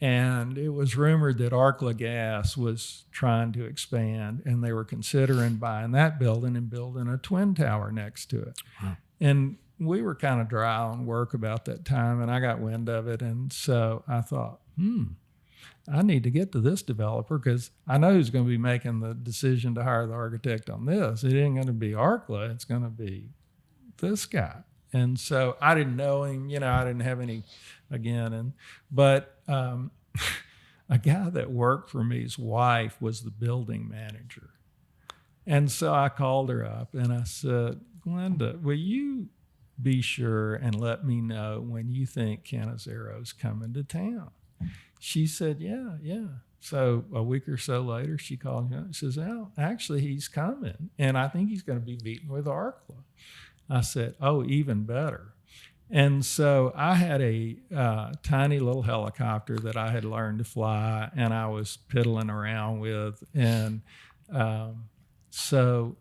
And it was rumored that Arkla Gas was trying to expand, and they were considering buying that building and building a twin tower next to it.
Wow.
And we were kind of dry on work about that time, and I got wind of it. And so I thought, I need to get to this developer because I know who's going to be making the decision to hire the architect on this. It ain't going to be Arkla. It's going to be this guy. And so I didn't know him, I didn't have any, but a guy that worked for me's wife was the building manager. And so I called her up and I said, "Glenda, will you be sure and let me know when you think Canizero's coming to town?" She said, yeah. So a week or so later, she called me up and says, "Oh, actually, he's coming. And I think he's going to be meeting with Arkla." I said, "Oh, even better." And so I had a tiny little helicopter that I had learned to fly, and I was piddling around with. And so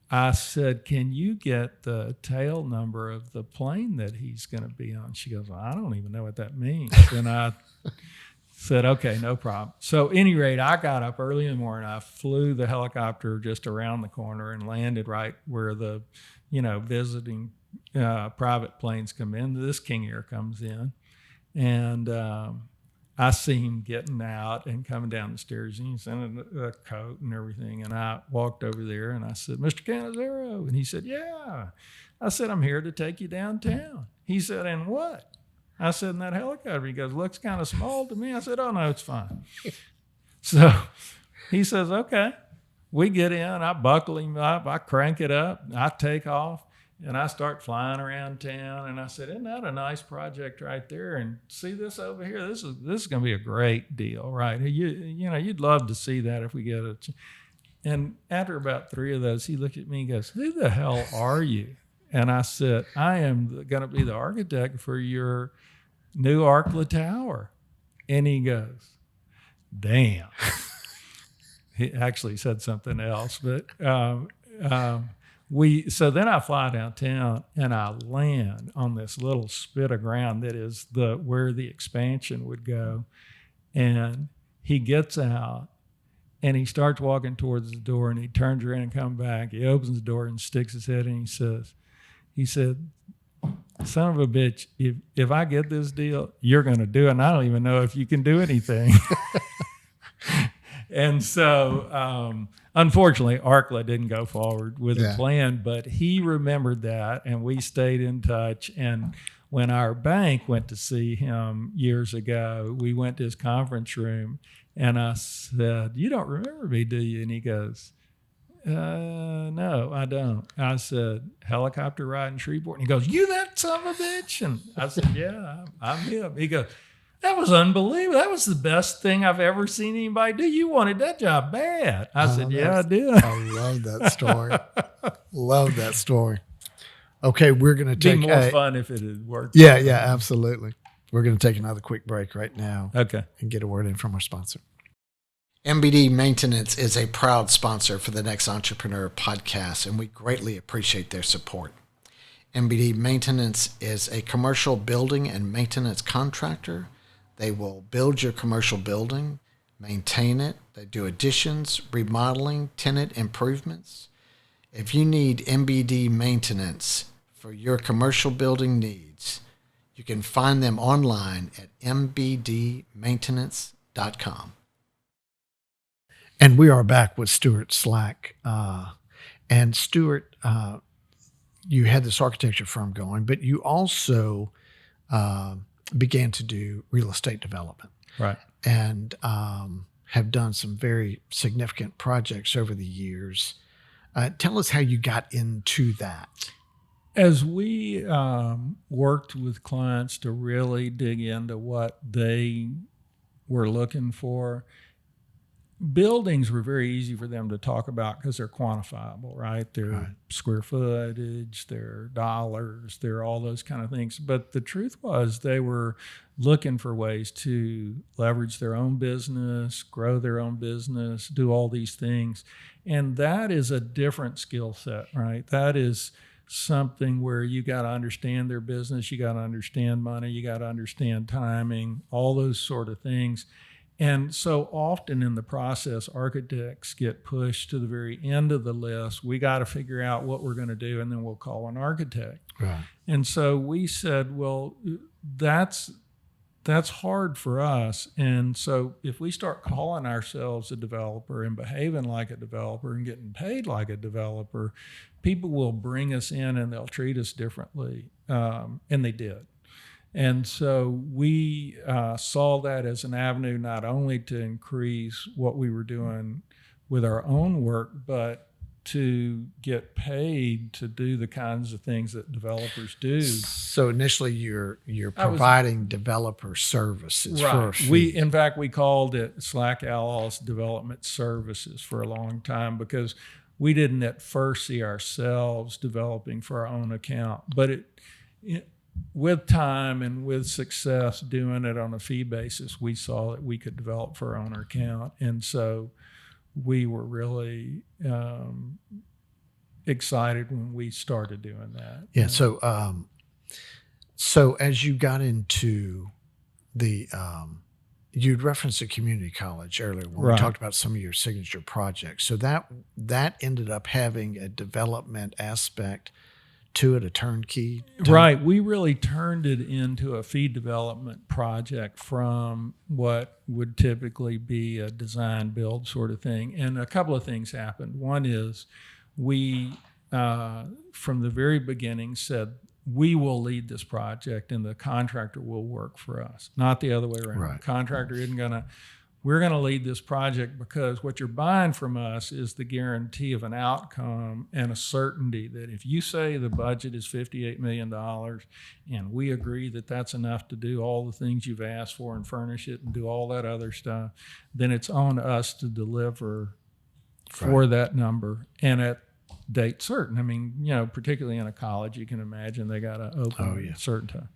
I said, "Can you get the tail number of the plane that he's going to be on?" She goes, "Well, I don't even know what that means." And I said, "Okay, no problem." So at any rate, I got up early in the morning. I flew the helicopter just around the corner and landed right where the, visiting private planes come in. This King Air comes in, and I see him getting out and coming down the stairs. And he's in a coat and everything. And I walked over there and I said, "Mr. Canizero?" And he said, "Yeah." I said, "I'm here to take you downtown." He said, "And what?" I said, "In that helicopter." He goes, "Looks kind of small to me." I said, "Oh, no, it's fine." So he says, "Okay." We get in, I buckle him up, I crank it up, I take off, and I start flying around town. And I said, "Isn't that a nice project right there? And see this over here? This is going to be a great deal, right? You'd love to see that if we get it." And after about 3 of those, he looked at me and goes, "Who the hell are you?" And I said, "I am going to be the architect for your new Arkla Tower." And he goes, "Damn." He actually said something else, but so then I fly downtown and I land on this little spit of ground that is where the expansion would go. And he gets out and he starts walking towards the door, and he turns around and comes back. He opens the door and sticks his head in. He said, "Son of a bitch, if I get this deal, you're going to do it. And I don't even know if you can do anything." And so, unfortunately, Arkla didn't go forward with the plan, but he remembered that, and we stayed in touch. And when our bank went to see him years ago, we went to his conference room, and I said, "You don't remember me, do you?" And he goes, "No, I don't." I said, "Helicopter ride in Shreveport?" And he goes, "You that son of a bitch?" And I said, "Yeah, I'm him." He goes, "That was unbelievable. That was the best thing I've ever seen anybody do. You wanted that job bad." I said, "Yeah, I did."
I love that story. Love that story. Okay, we're going to take
It'd be more fun if it had worked.
Yeah, absolutely. We're going to take another quick break right now.
Okay.
And get a word in from our sponsor. MBD Maintenance is a proud sponsor for the Next Entrepreneur podcast, and we greatly appreciate their support. MBD Maintenance is a commercial building and maintenance contractor. They will build your commercial building, maintain it. They do additions, remodeling, tenant improvements. If you need MBD maintenance for your commercial building needs, You can find them online at mbdmaintenance.com. And we are back with Stewart Slack. And Stewart, you had this architecture firm going, but you also began to do real estate development.
Right.
And have done some very significant projects over the years. Tell us how you got into that.
As we worked with clients to really dig into what they were looking for, buildings were very easy for them to talk about because they're quantifiable, right? They're square footage, they're dollars, they're all those kind of things. But the truth was they were looking for ways to leverage their own business, grow their own business, do all these things. And that is a different skill set, right? That is something where you got to understand their business, you got to understand money, you got to understand timing, all those sort of things. And so often in the process, architects get pushed to the very end of the list. We got to figure out what we're going to do, and then we'll call an architect.
Right.
And so we said, well, that's hard for us. And so if we start calling ourselves a developer and behaving like a developer and getting paid like a developer, people will bring us in and they'll treat us differently. And they did. And so we saw that as an avenue not only to increase what we were doing with our own work, but to get paid to do the kinds of things that developers do.
So initially you're providing developer services for a fee.
In fact, we called it Slack Outlaws Development Services for a long time because we didn't at first see ourselves developing for our own account. But with time and with success doing it on a fee basis, we saw that we could develop for our own account. And so we were really excited when we started doing that.
Yeah. So as you got into the, you'd referenced the community college earlier when we talked about some of your signature projects. So that ended up having a development aspect to it, a turnkey?
Right. We really turned it into a fee development project from what would typically be a design build sort of thing. And a couple of things happened. One is we, from the very beginning, said, we will lead this project and the contractor will work for us, not the other way around.
Right.
The contractor isn't going to, we're going to lead this project because what you're buying from us is the guarantee of an outcome and a certainty that if you say the budget is $58 million and we agree that that's enough to do all the things you've asked for and furnish it and do all that other stuff, then it's on us to deliver for that number and at date certain. I mean, particularly in a college, you can imagine they got to open at a certain time.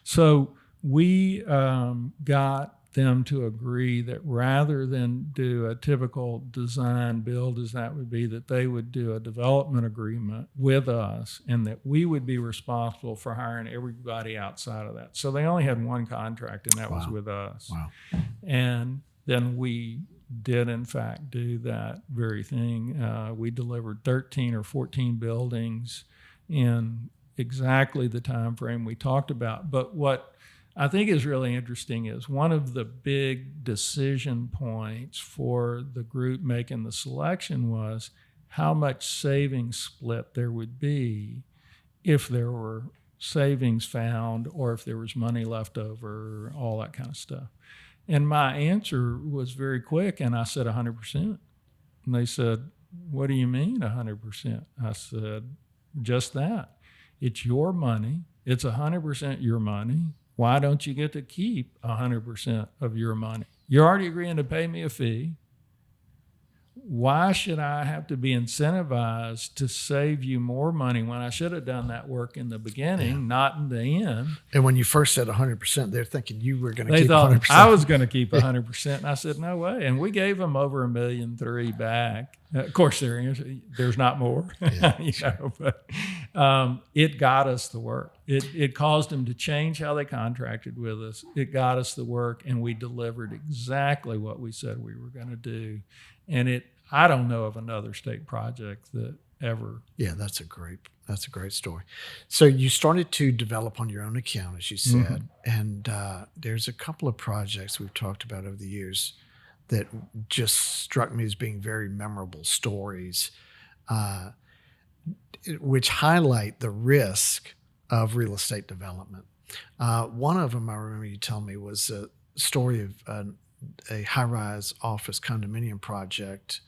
So we got them to agree that rather than do a typical design build as that would be, that they would do a development agreement with us and that we would be responsible for hiring everybody outside of that. So they only had one contract and that was with us.
Wow.
And then we did in fact do that very thing. We delivered 13 or 14 buildings in exactly the time frame we talked about. But what I think is really interesting is one of the big decision points for the group making the selection was how much savings split there would be if there were savings found or if there was money left over, all that kind of stuff. And my answer was very quick, and I said 100%. And they said, what do you mean 100%? I said, just that. It's your money. It's 100% your money. Why don't you get to keep 100% of your money? You're already agreeing to pay me a fee. Why should I have to be incentivized to save you more money when I should have done that work in the beginning, not in the end? And
when you first said 100%, they're thinking you were going to keep 100%.
They thought I was going to keep 100%. And I said, no way. And we gave them over $1.3 million back. Of course, there's not more, but it got us the work. It caused them to change how they contracted with us. It got us the work, and we delivered exactly what we said we were going to do. And I don't know of another state project that ever.
Yeah, that's a great story. So you started to develop on your own account, as you said, and there's a couple of projects we've talked about over the years that just struck me as being very memorable stories, uh, which highlight the risk of real estate development. One of them I remember you telling me was a story of a high-rise office condominium project.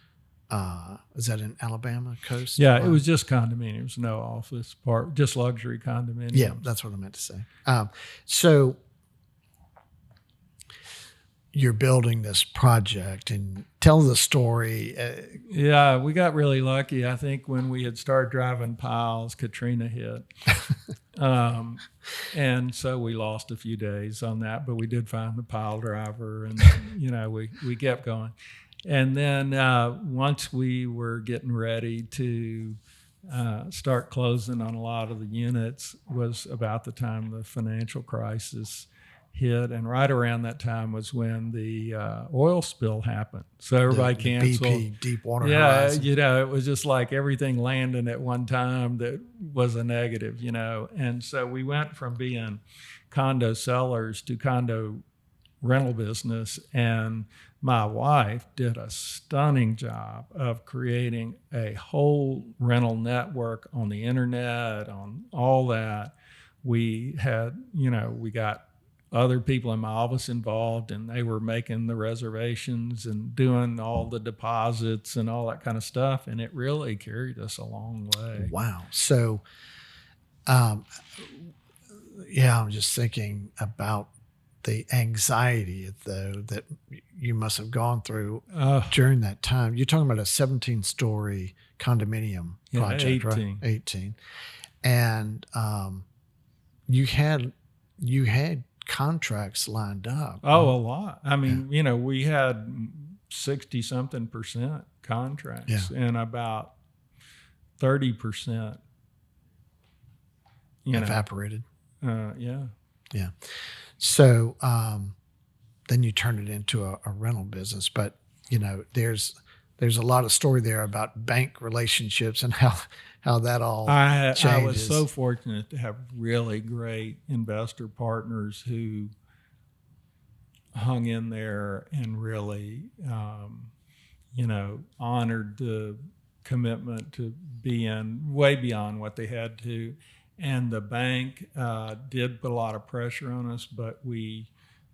Is that in Alabama coast?
Yeah, it was just condominiums, no office part, just luxury condominiums.
Yeah, that's what I meant to say. So you're building this project, and tell the story.
Yeah, we got really lucky. I think when we had started driving piles, Katrina hit. And so we lost a few days on that, but we did find the pile driver, and we kept going. And then once we were getting ready to start closing on a lot of the units was about the time the financial crisis hit. And right around that time was when the oil spill happened. So everybody canceled.
BP, Deepwater
Horizon.
Horizon.
It was just like everything landing at one time that was a negative, And so we went from being condo sellers to condo rental business, and my wife did a stunning job of creating a whole rental network on the internet, on all that. We had, we got other people in my office involved, and they were making the reservations and doing all the deposits and all that kind of stuff. And it really carried us a long way.
Wow. So, I'm just thinking about the anxiety, though, that you must have gone through during that time. You're talking about a 17-story condominium project,
18.
Right? 18. And you had contracts lined up.
Oh, a lot. I mean, we had 60-something% contracts, and about 30%,
evaporated.
Yeah.
So then you turn it into a rental business. But, there's a lot of story there about bank relationships and how that all changes.
I was so fortunate to have really great investor partners who hung in there and really, honored the commitment to being way beyond what they had to. And the bank did put a lot of pressure on us, but we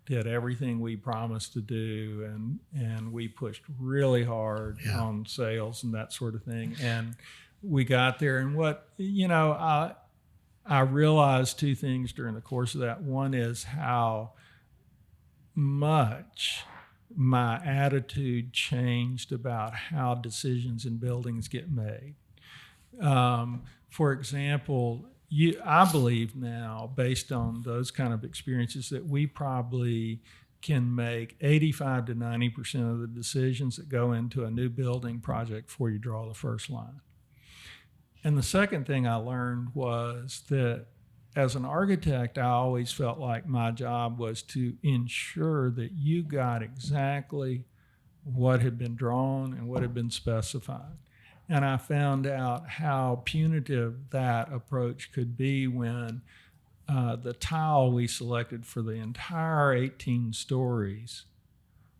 did everything we promised to do, and we pushed really hard on sales and that sort of thing. And we got there, and I realized two things during the course of that. One is how much my attitude changed about how decisions in buildings get made. For example, I believe now, based on those kind of experiences, that we probably can make 85 to 90% of the decisions that go into a new building project before you draw the first line. And the second thing I learned was that as an architect, I always felt like my job was to ensure that you got exactly what had been drawn and what had been specified. And I found out how punitive that approach could be when the tile we selected for the entire 18 stories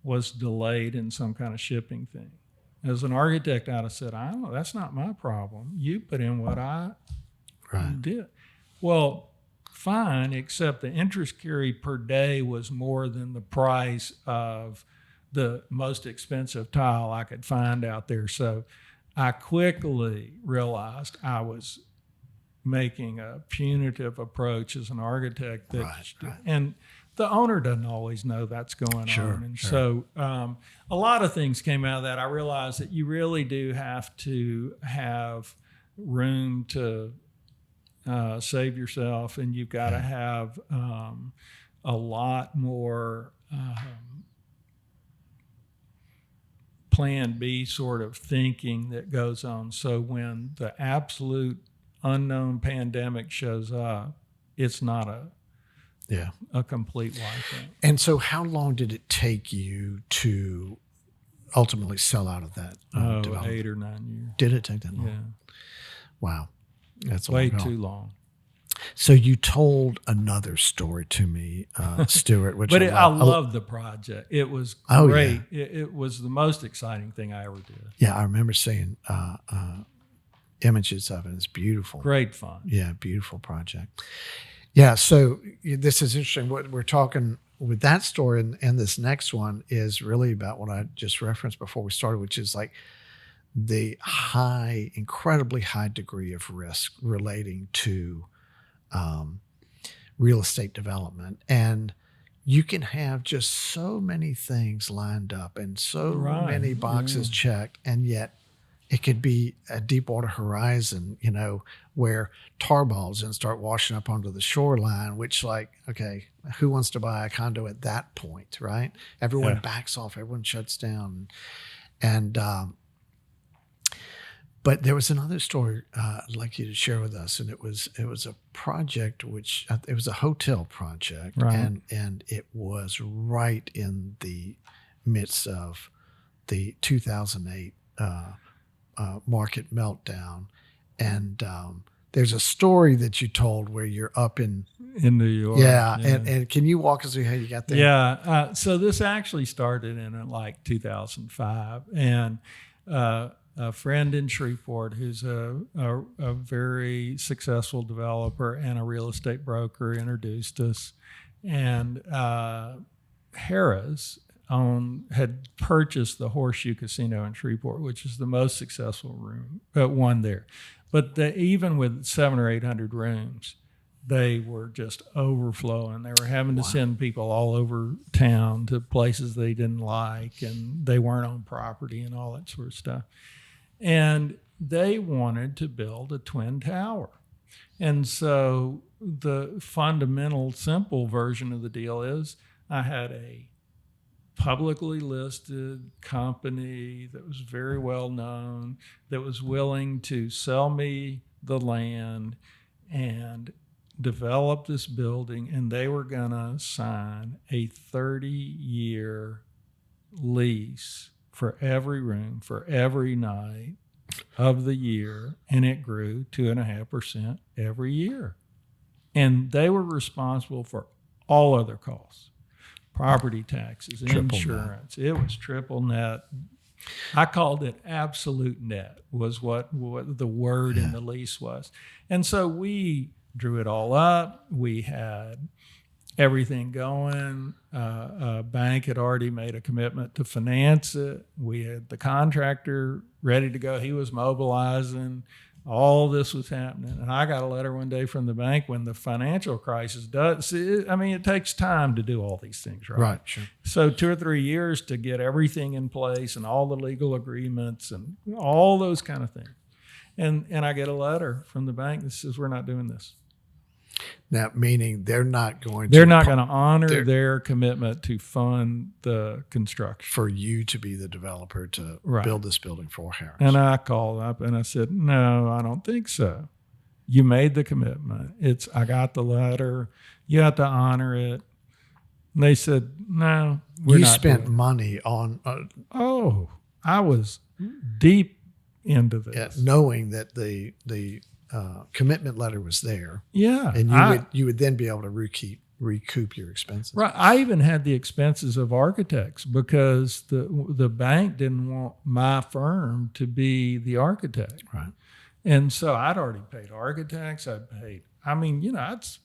was delayed in some kind of shipping thing. As an architect, I'd have said, I don't know, that's not my problem. You put in what I did. Well, fine, except the interest carry per day was more than the price of the most expensive tile I could find out there. So I quickly realized I was making a punitive approach as an architect. And the owner doesn't always know that's going on. And so a lot of things came out of that. I realized that you really do have to have room to save yourself, and you've got to have a lot more plan B sort of thinking that goes on. So when the absolute unknown pandemic shows up, it's not a complete wipeout.
And so how long did it take you to ultimately sell out of that development?
8 or 9 years.
Did it take that long?
Yeah,
Wow. That's a
way
long haul.
too long.
So you told another story to me, Stewart, which
But I
love.
loved the project. It was
Oh,
great. It was the most exciting thing I ever did.
Yeah, I remember seeing images of it. It's beautiful.
Great fun.
Yeah, beautiful project. Yeah, so this is interesting. What we're talking with that story and this next one is really about what I just referenced before we started, which is like the incredibly high degree of risk relating to real estate development. And you can have just so many things lined up and so many boxes checked, and yet it could be a Deepwater Horizon, where tar balls and start washing up onto the shoreline, which okay, who wants to buy a condo at that point, right? Everyone backs off, everyone shuts down. And but there was another story I'd like you to share with us, and it was a project it was a hotel project,
right.
and it was right in the midst of the 2008 market meltdown, and there's a story that you told where you're up in
New York.
Yeah. And can you walk us through how you got there?
Yeah. So this actually started in 2005, and a friend in Shreveport who's a very successful developer and a real estate broker introduced us, and Harrah's had purchased the Horseshoe Casino in Shreveport, which is the most successful one there. But even with 700 or 800 rooms, they were just overflowing. They were having to send people all over town to places they didn't like, and they weren't on property and all that sort of stuff. And they wanted to build a twin tower. And so the fundamental, simple version of the deal is I had a publicly listed company that was very well known, that was willing to sell me the land and develop this building, and they were going to sign a 30-year lease for every room, for every night of the year, and it grew 2.5% every year. And they were responsible for all other costs. Property taxes, insurance. It was triple net. I called it absolute net, was what the word in the lease was. And so we drew it all up. We had everything going. A bank had already made a commitment to finance it. We had the contractor ready to go. He was mobilizing. All this was happening. And I got a letter one day from the bank when the financial crisis does. It takes time to do all these things, right?
Right, sure.
So 2 or 3 years to get everything in place and all the legal agreements and all those kind of things. And I get a letter from the bank that says, we're not doing this.
Now, meaning they're not going
to honor their commitment to fund the construction.
For you to be the developer to build this building for Harris.
And I called up and I said, no, I don't think so. You made the commitment. I got the letter. You have to honor it. And they said, no, we're not. You
spent money on.
I was deep into this.
Knowing that the commitment letter was there.
Yeah.
And you would then be able to recoup your expenses.
Right. I even had the expenses of architects because the bank didn't want my firm to be the architect.
Right.
And so I'd already paid architects. It's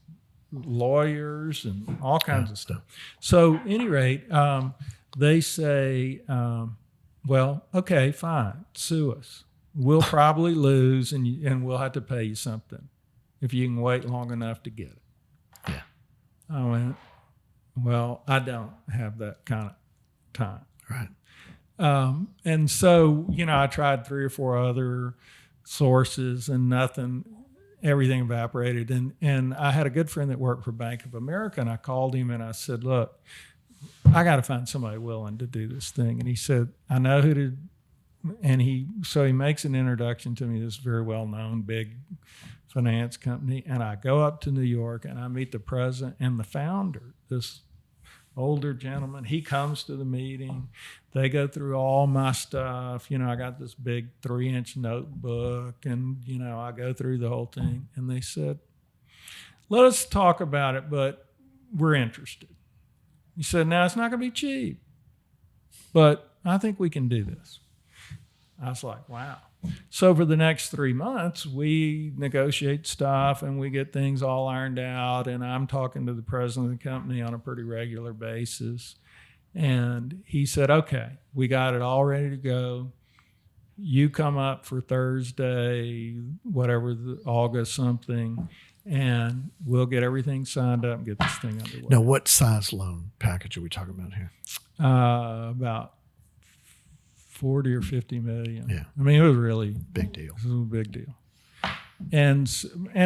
lawyers and all kinds of stuff. So at any rate, they say, well, okay, fine, sue us. We'll probably lose, and we'll have to pay you something if you can wait long enough to get it.
Yeah.
I went, well, I don't have that kind of time.
Right.
And so, I tried 3 or 4 other sources and nothing, everything evaporated. And I had a good friend that worked for Bank of America, and I called him and I said, look, I got to find somebody willing to do this thing. And he said, I know who to. And he makes an introduction to me, this very well-known big finance company. And I go up to New York and I meet the president and the founder, this older gentleman. He comes to the meeting. They go through all my stuff. I got this big 3-inch notebook, and, I go through the whole thing. And they said, let us talk about it, but we're interested. He said, now it's not going to be cheap, but I think we can do this. I was like, wow. So for the next 3 months, we negotiate stuff and we get things all ironed out. And I'm talking to the president of the company on a pretty regular basis. And he said, okay, we got it all ready to go. You come up for Thursday, whatever, August something, and we'll get everything signed up and get this thing underway.
Now, what size loan package are we talking about here?
About 40 or 50 million.
Yeah.
I mean, it was really
big deal.
It was a big deal. And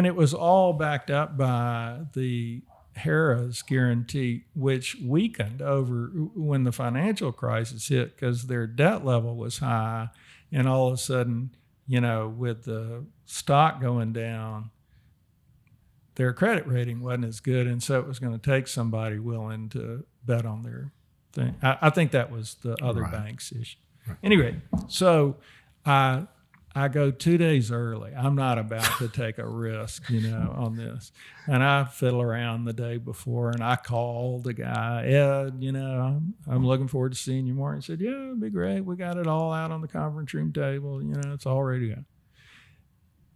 it was all backed up by the Harrah's guarantee, which weakened over when the financial crisis hit because their debt level was high. And all of a sudden, with the stock going down, their credit rating wasn't as good. And so it was going to take somebody willing to bet on their thing. I think that was the other bank's issue. Right. Anyway, so I go 2 days early. I'm not about to take a risk, on this. And I fiddle around the day before, and I call the guy, Ed, I'm looking forward to seeing you more. He said, yeah, it'd be great. We got it all out on the conference room table. It's all ready to go.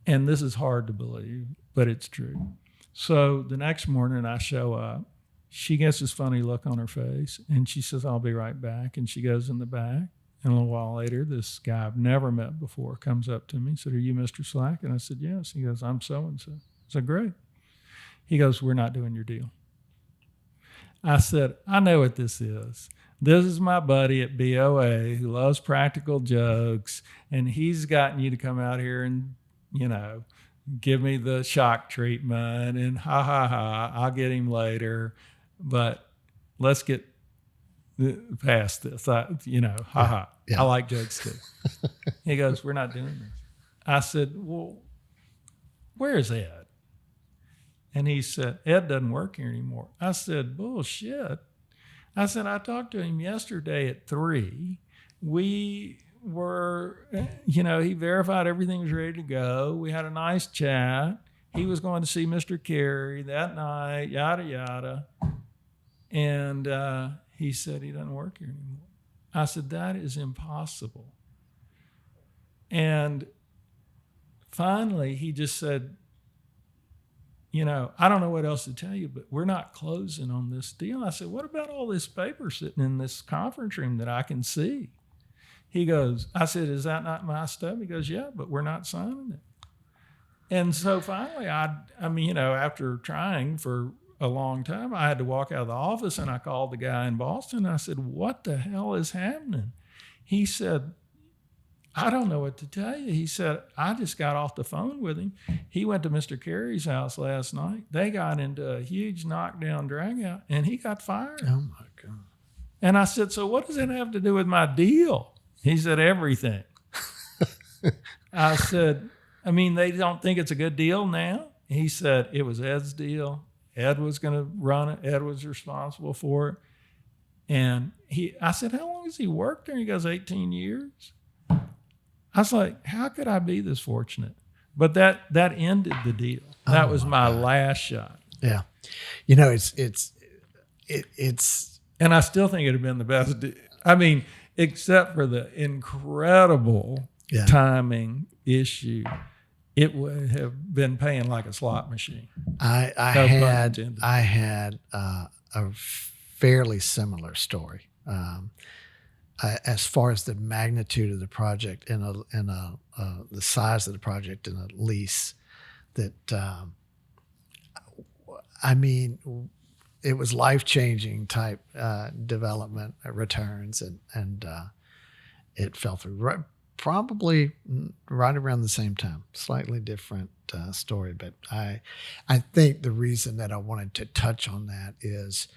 And this is hard to believe, but it's true. So the next morning I show up. She gets this funny look on her face, and she says, I'll be right back. And she goes in the back. And a little while later, this guy I've never met before comes up to me and said, are you Mr. Slack? And I said, yes. He goes, I'm so-and-so. I said, great. He goes, we're not doing your deal. I said, I know what this is. This is my buddy at BOA who loves practical jokes, and he's gotten you to come out here and, give me the shock treatment and I'll get him later, but let's get past this. I like jokes too. He goes, we're not doing this. I said, well, where's Ed? And he said, Ed doesn't work here anymore. I said, bullshit. I said, I talked to him yesterday at 3. We were, he verified everything was ready to go. We had a nice chat. He was going to see Mr. Carey that night, yada, yada. And he said he doesn't work here anymore. I said, that is impossible. And finally, he just said, I don't know what else to tell you, but we're not closing on this deal. I said, what about all this paper sitting in this conference room that I can see? He goes, I said, is that not my stuff? He goes, yeah, but we're not signing it. And so finally, after trying for a long time, I had to walk out of the office, and I called the guy in Boston. I said, what the hell is happening? He said, I don't know what to tell you. He said, I just got off the phone with him. He went to Mr. Carey's house last night. They got into a huge knockdown drag out, and he got fired.
Oh, my God.
And I said, so what does that have to do with my deal? He said, everything. I said, they don't think it's a good deal now? He said, it was Ed's deal. Ed was going to run it. Ed was responsible for it. And I said, how long has he worked there? He goes, 18 years. I was like, how could I be this fortunate? But that ended the deal. That was my last shot.
Yeah. It's
and I still think it'd have been the best. Except for the incredible timing issue, it would have been paying like a slot machine.
I had a fairly similar story as far as the magnitude of the project and the size of the project and a lease. It was life-changing type development returns, and it fell through probably right around the same time. Slightly different story, but I think the reason that I wanted to touch on that is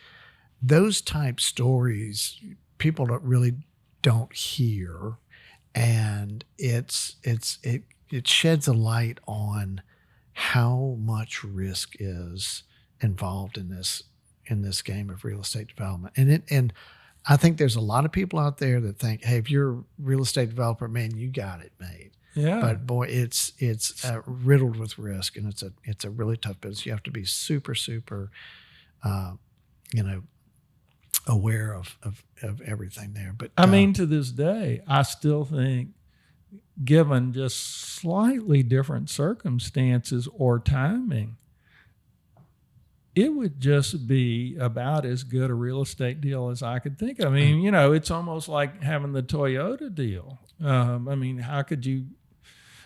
those type stories people don't hear, and it sheds a light on how much risk is involved in this in this game of real estate development. And I think there's a lot of people out there that think, hey, if you're a real estate developer, man, you got it made.
Yeah.
But boy, it's riddled with risk, and it's a really tough business. You have to be super, aware of everything there. But
I mean, to this day, I still think, given just slightly different circumstances or timing, it would just be about as good a real estate deal as I could think of. I mean, it's almost like having the Toyota deal. I mean, how could you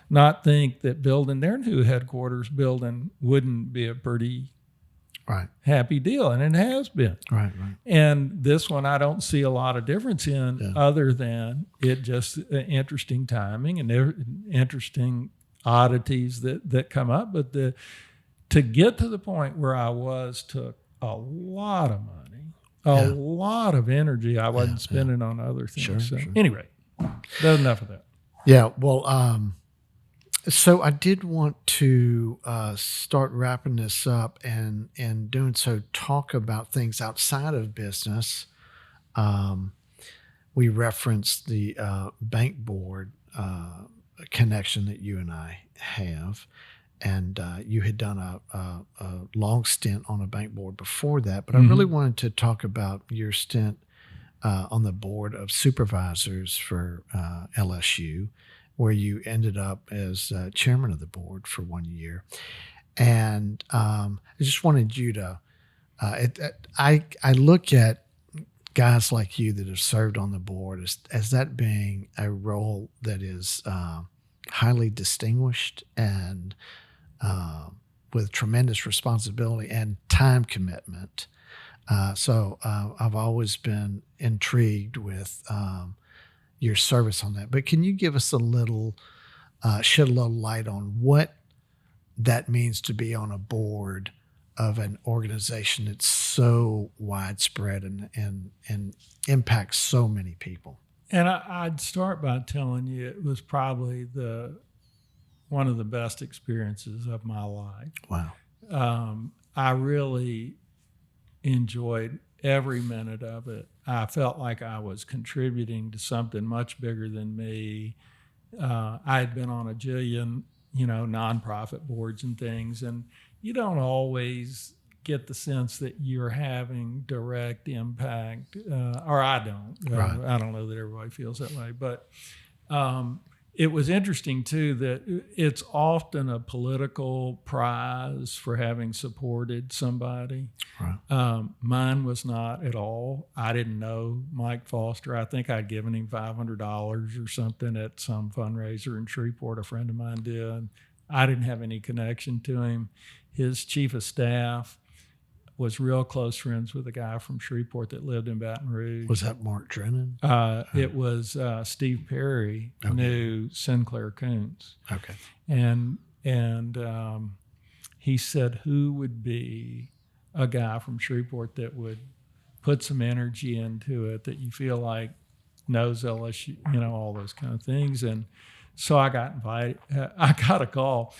not think that building their new headquarters building wouldn't be a pretty happy deal? And it has been.
Right.
And this one, I don't see a lot of difference in other than it just interesting timing and interesting oddities that come up. But to get to the point where I was took a lot of money, a lot of energy I wasn't spending on other things.
Sure.
Anyway, that's enough of that.
Yeah. Well, so I did want to start wrapping this up, and doing so, talk about things outside of business. We referenced the bank board connection that you and I have, and you had done a long stint on a bank board before that. But I really wanted to talk about your stint on the board of supervisors for LSU, where you ended up as chairman of the board for 1 year. And I just wanted you to, I look at guys like you that have served on the board as that being a role that is highly distinguished and with tremendous responsibility and time commitment. So I've always been intrigued with your service on that. But can you give us shed a little light on what that means to be on a board of an organization that's so widespread and impacts so many people?
And I'd start by telling you it was probably one of the best experiences of my life.
Wow.
I really enjoyed every minute of it. I felt like I was contributing to something much bigger than me. I had been on a jillion, nonprofit boards and things, and you don't always get the sense that you're having direct impact, or I don't.
Right.
I don't know that everybody feels that way, but it was interesting too that it's often a political prize for having supported somebody.
Right.
Mine was not at all. I didn't know Mike Foster. I think I'd given him $500 or something at some fundraiser in Shreveport. A friend of mine did. I didn't have any connection to him. His chief of staff was real close friends with a guy from Shreveport that lived in Baton Rouge.
Was that Mark Drennan?
It was Steve Perry knew Sinclair Coons.
Okay.
And he said, who would be a guy from Shreveport that would put some energy into it, that you feel like knows LSU, all those kind of things. And so I got invited. I got a call.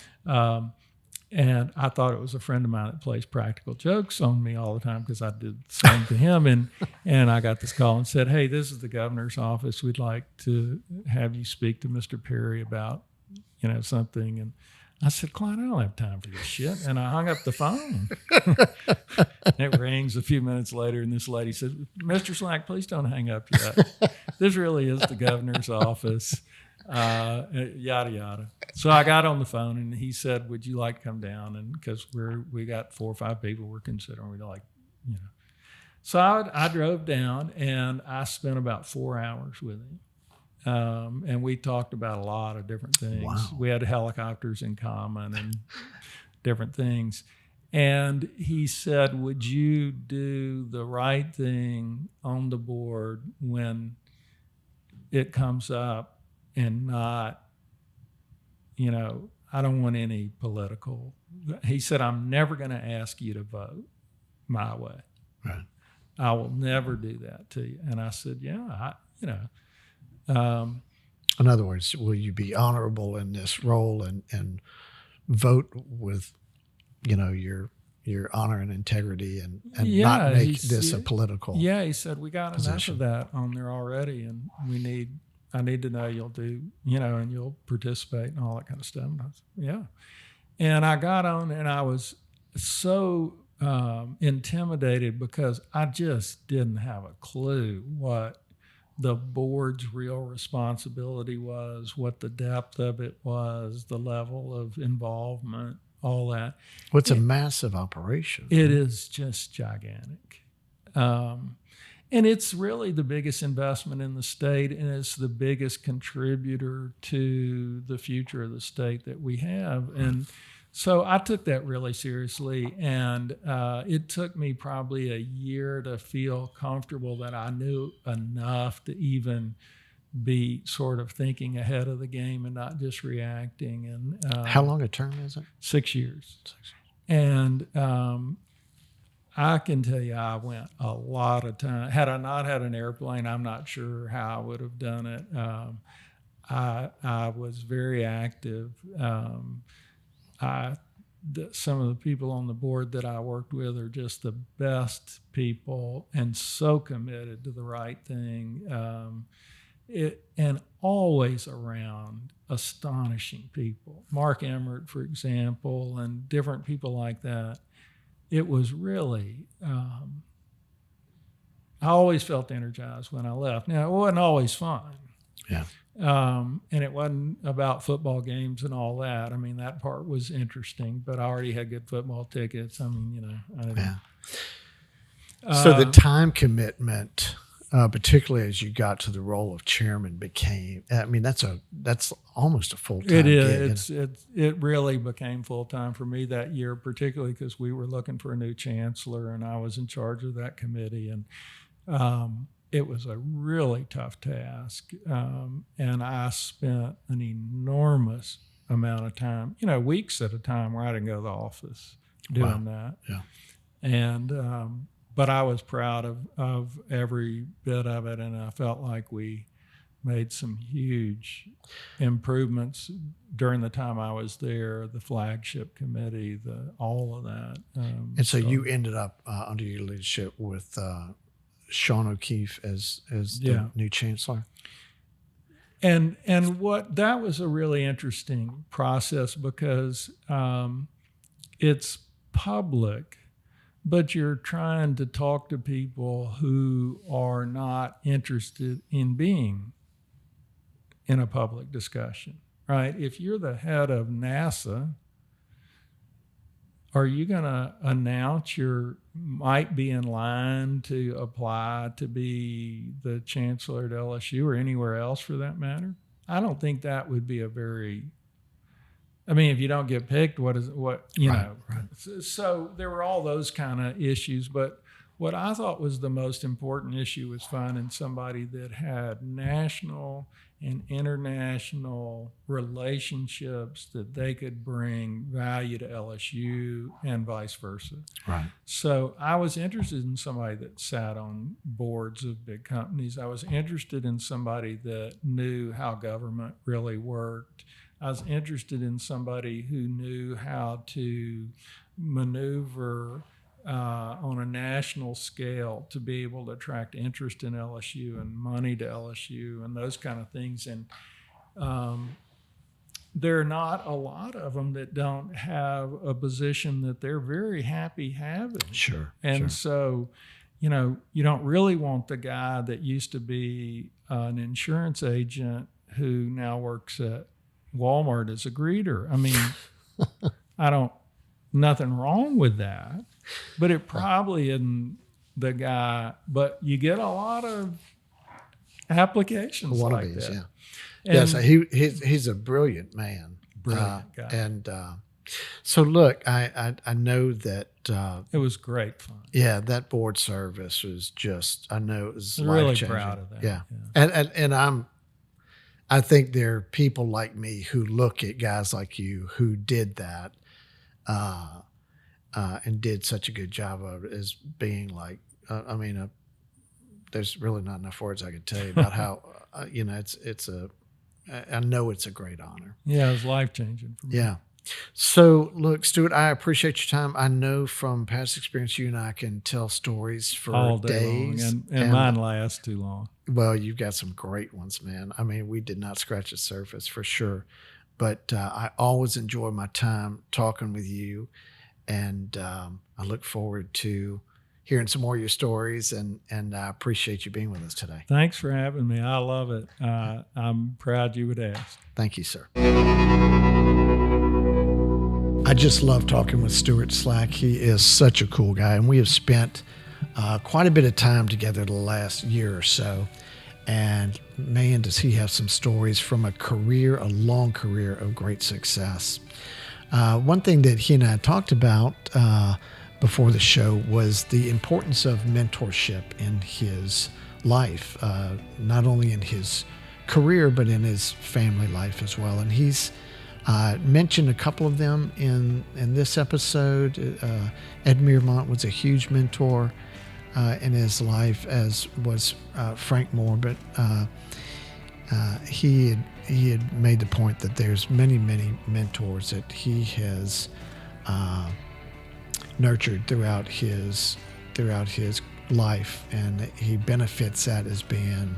And I thought it was a friend of mine that plays practical jokes on me all the time because I did the same to him. And I got this call and said, hey, this is the governor's office. We'd like to have you speak to Mr. Perry about, something. And I said, Clyde, I don't have time for this shit. And I hung up the phone. It rings a few minutes later, and this lady says, Mr. Slack, please don't hang up yet. This really is the governor's office. Yada yada. So I got on the phone and he said, "Would you like to come down?" And because we got 4 or 5 people we're considering, we'd like, So I drove down and I spent about 4 hours with him, and we talked about a lot of different things.
Wow.
We had helicopters in common and different things. And he said, "Would you do the right thing on the board when it comes up?" And not, I don't want any political. He said, "I'm never going to ask you to vote my way.
Right.
I will never do that to you." And I said, "Yeah,
In other words, will you be honorable in this role and vote with, your your honor and integrity and
Yeah,
not make this a political.
Yeah, he said we got
position.
enough of that on there already, and I need to know you'll do, and you'll participate and all that kind of stuff. And I said, yeah. And I got on, and I was so intimidated because I just didn't have a clue what the board's real responsibility was, what the depth of it was, the level of involvement, all that.
Well, it's a massive operation.
It is just gigantic. And it's really the biggest investment in the state, and it's the biggest contributor to the future of the state that we have. And so I took that really seriously, and it took me probably a year to feel comfortable that I knew enough to even be sort of thinking ahead of the game and not just reacting. And
how long a term is it?
6 years. And I can tell you, I went a lot of time. Had I not had an airplane, I'm not sure how I would have done it. I was very active. Some of the people on the board that I worked with are just the best people and so committed to the right thing. And always around astonishing people. Mark Emmert, for example, and different people like that. It was really, I always felt energized when I left. Now, it wasn't always fun.
Yeah.
And it wasn't about football games and all that. I mean, that part was interesting, but I already had good football tickets. I mean, I didn't.
Yeah. So the time commitment, particularly as you got to the role of chairman, became. I mean, that's almost a full time.
It is. It really became full time for me that year, particularly because we were looking for a new chancellor, and I was in charge of that committee, and it was a really tough task. And I spent an enormous amount of time, weeks at a time, where I didn't go to the office doing that.
Yeah.
And but I was proud of every bit of it, and I felt like we made some huge improvements during the time I was there. The flagship committee, all of that.
And so you ended up under your leadership with Sean O'Keefe as the new chancellor.
And that was a really interesting process because it's public, but you're trying to talk to people who are not interested in being in a public discussion, right? If you're the head of NASA, are you going to announce you might be in line to apply to be the chancellor at LSU or anywhere else for that matter? I don't think that would be if you don't get picked, what you know? Right. So there were all those kind of issues, but what I thought was the most important issue was finding somebody that had national and international relationships that they could bring value to LSU and vice versa.
Right.
So I was interested in somebody that sat on boards of big companies. I was interested in somebody that knew how government really worked. I was interested in somebody who knew how to maneuver on a national scale to be able to attract interest in LSU and money to LSU and those kind of things. And there are not a lot of them that don't have a position that they're very happy having.
Sure.
And so, you don't really want the guy that used to be an insurance agent who now works at Walmart as a greeter. I mean, nothing wrong with that, but it probably isn't the guy. But you get a lot of applications like that.
Yeah. And so he's a brilliant man.
Brilliant guy.
And so look, I know that
it was great fun.
Yeah, that board service was just. I know it was
really
life-changing.
Proud of that.
Yeah. And I think there are people like me who look at guys like you who did that. And did such a good job of it as being like, there's really not enough words I could tell you about how, I know it's a great honor.
Yeah, it was life-changing for me.
Yeah. So, look, Stuart, I appreciate your time. I know from past experience, you and I can tell stories for
All day long,
days.
and mine lasts too long.
Well, you've got some great ones, man. I mean, we did not scratch the surface for sure. But I always enjoy my time talking with you. And I look forward to hearing some more of your stories. And I appreciate you being with us today.
Thanks for having me. I love it. I'm proud you would ask.
Thank you, sir. I just love talking with Stewart Slack. He is such a cool guy, and we have spent quite a bit of time together the last year or so. And man, does he have some stories from a long career of great success. One thing that he and I talked about before the show was the importance of mentorship in his life, not only in his career, but in his family life as well. And he's mentioned a couple of them in this episode. Ed Mearmont was a huge mentor in his life, as was Frank Moore. But he had made the point that there's many mentors that he has nurtured throughout his life, and he benefits that as being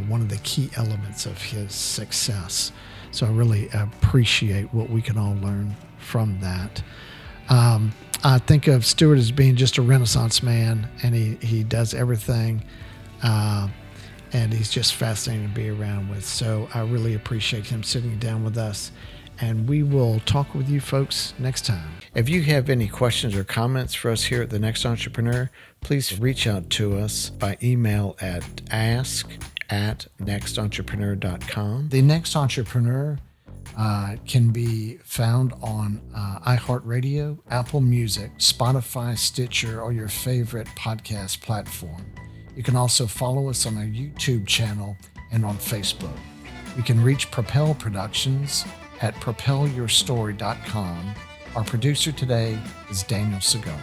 one of the key elements of his success. So I really appreciate what we can all learn from that. I think of Stewart as being just a Renaissance man, and he does everything, and he's just fascinating to be around with. So I really appreciate him sitting down with us, and we will talk with you folks next time. If you have any questions or comments for us here at The Next Entrepreneur, please reach out to us by email at ask@nextentrepreneur.com. The Next Entrepreneur can be found on iHeartRadio, Apple Music, Spotify, Stitcher, or your favorite podcast platform. You can also follow us on our YouTube channel and on Facebook. You can reach Propel Productions at propelyourstory.com. Our producer today is Daniel Segona.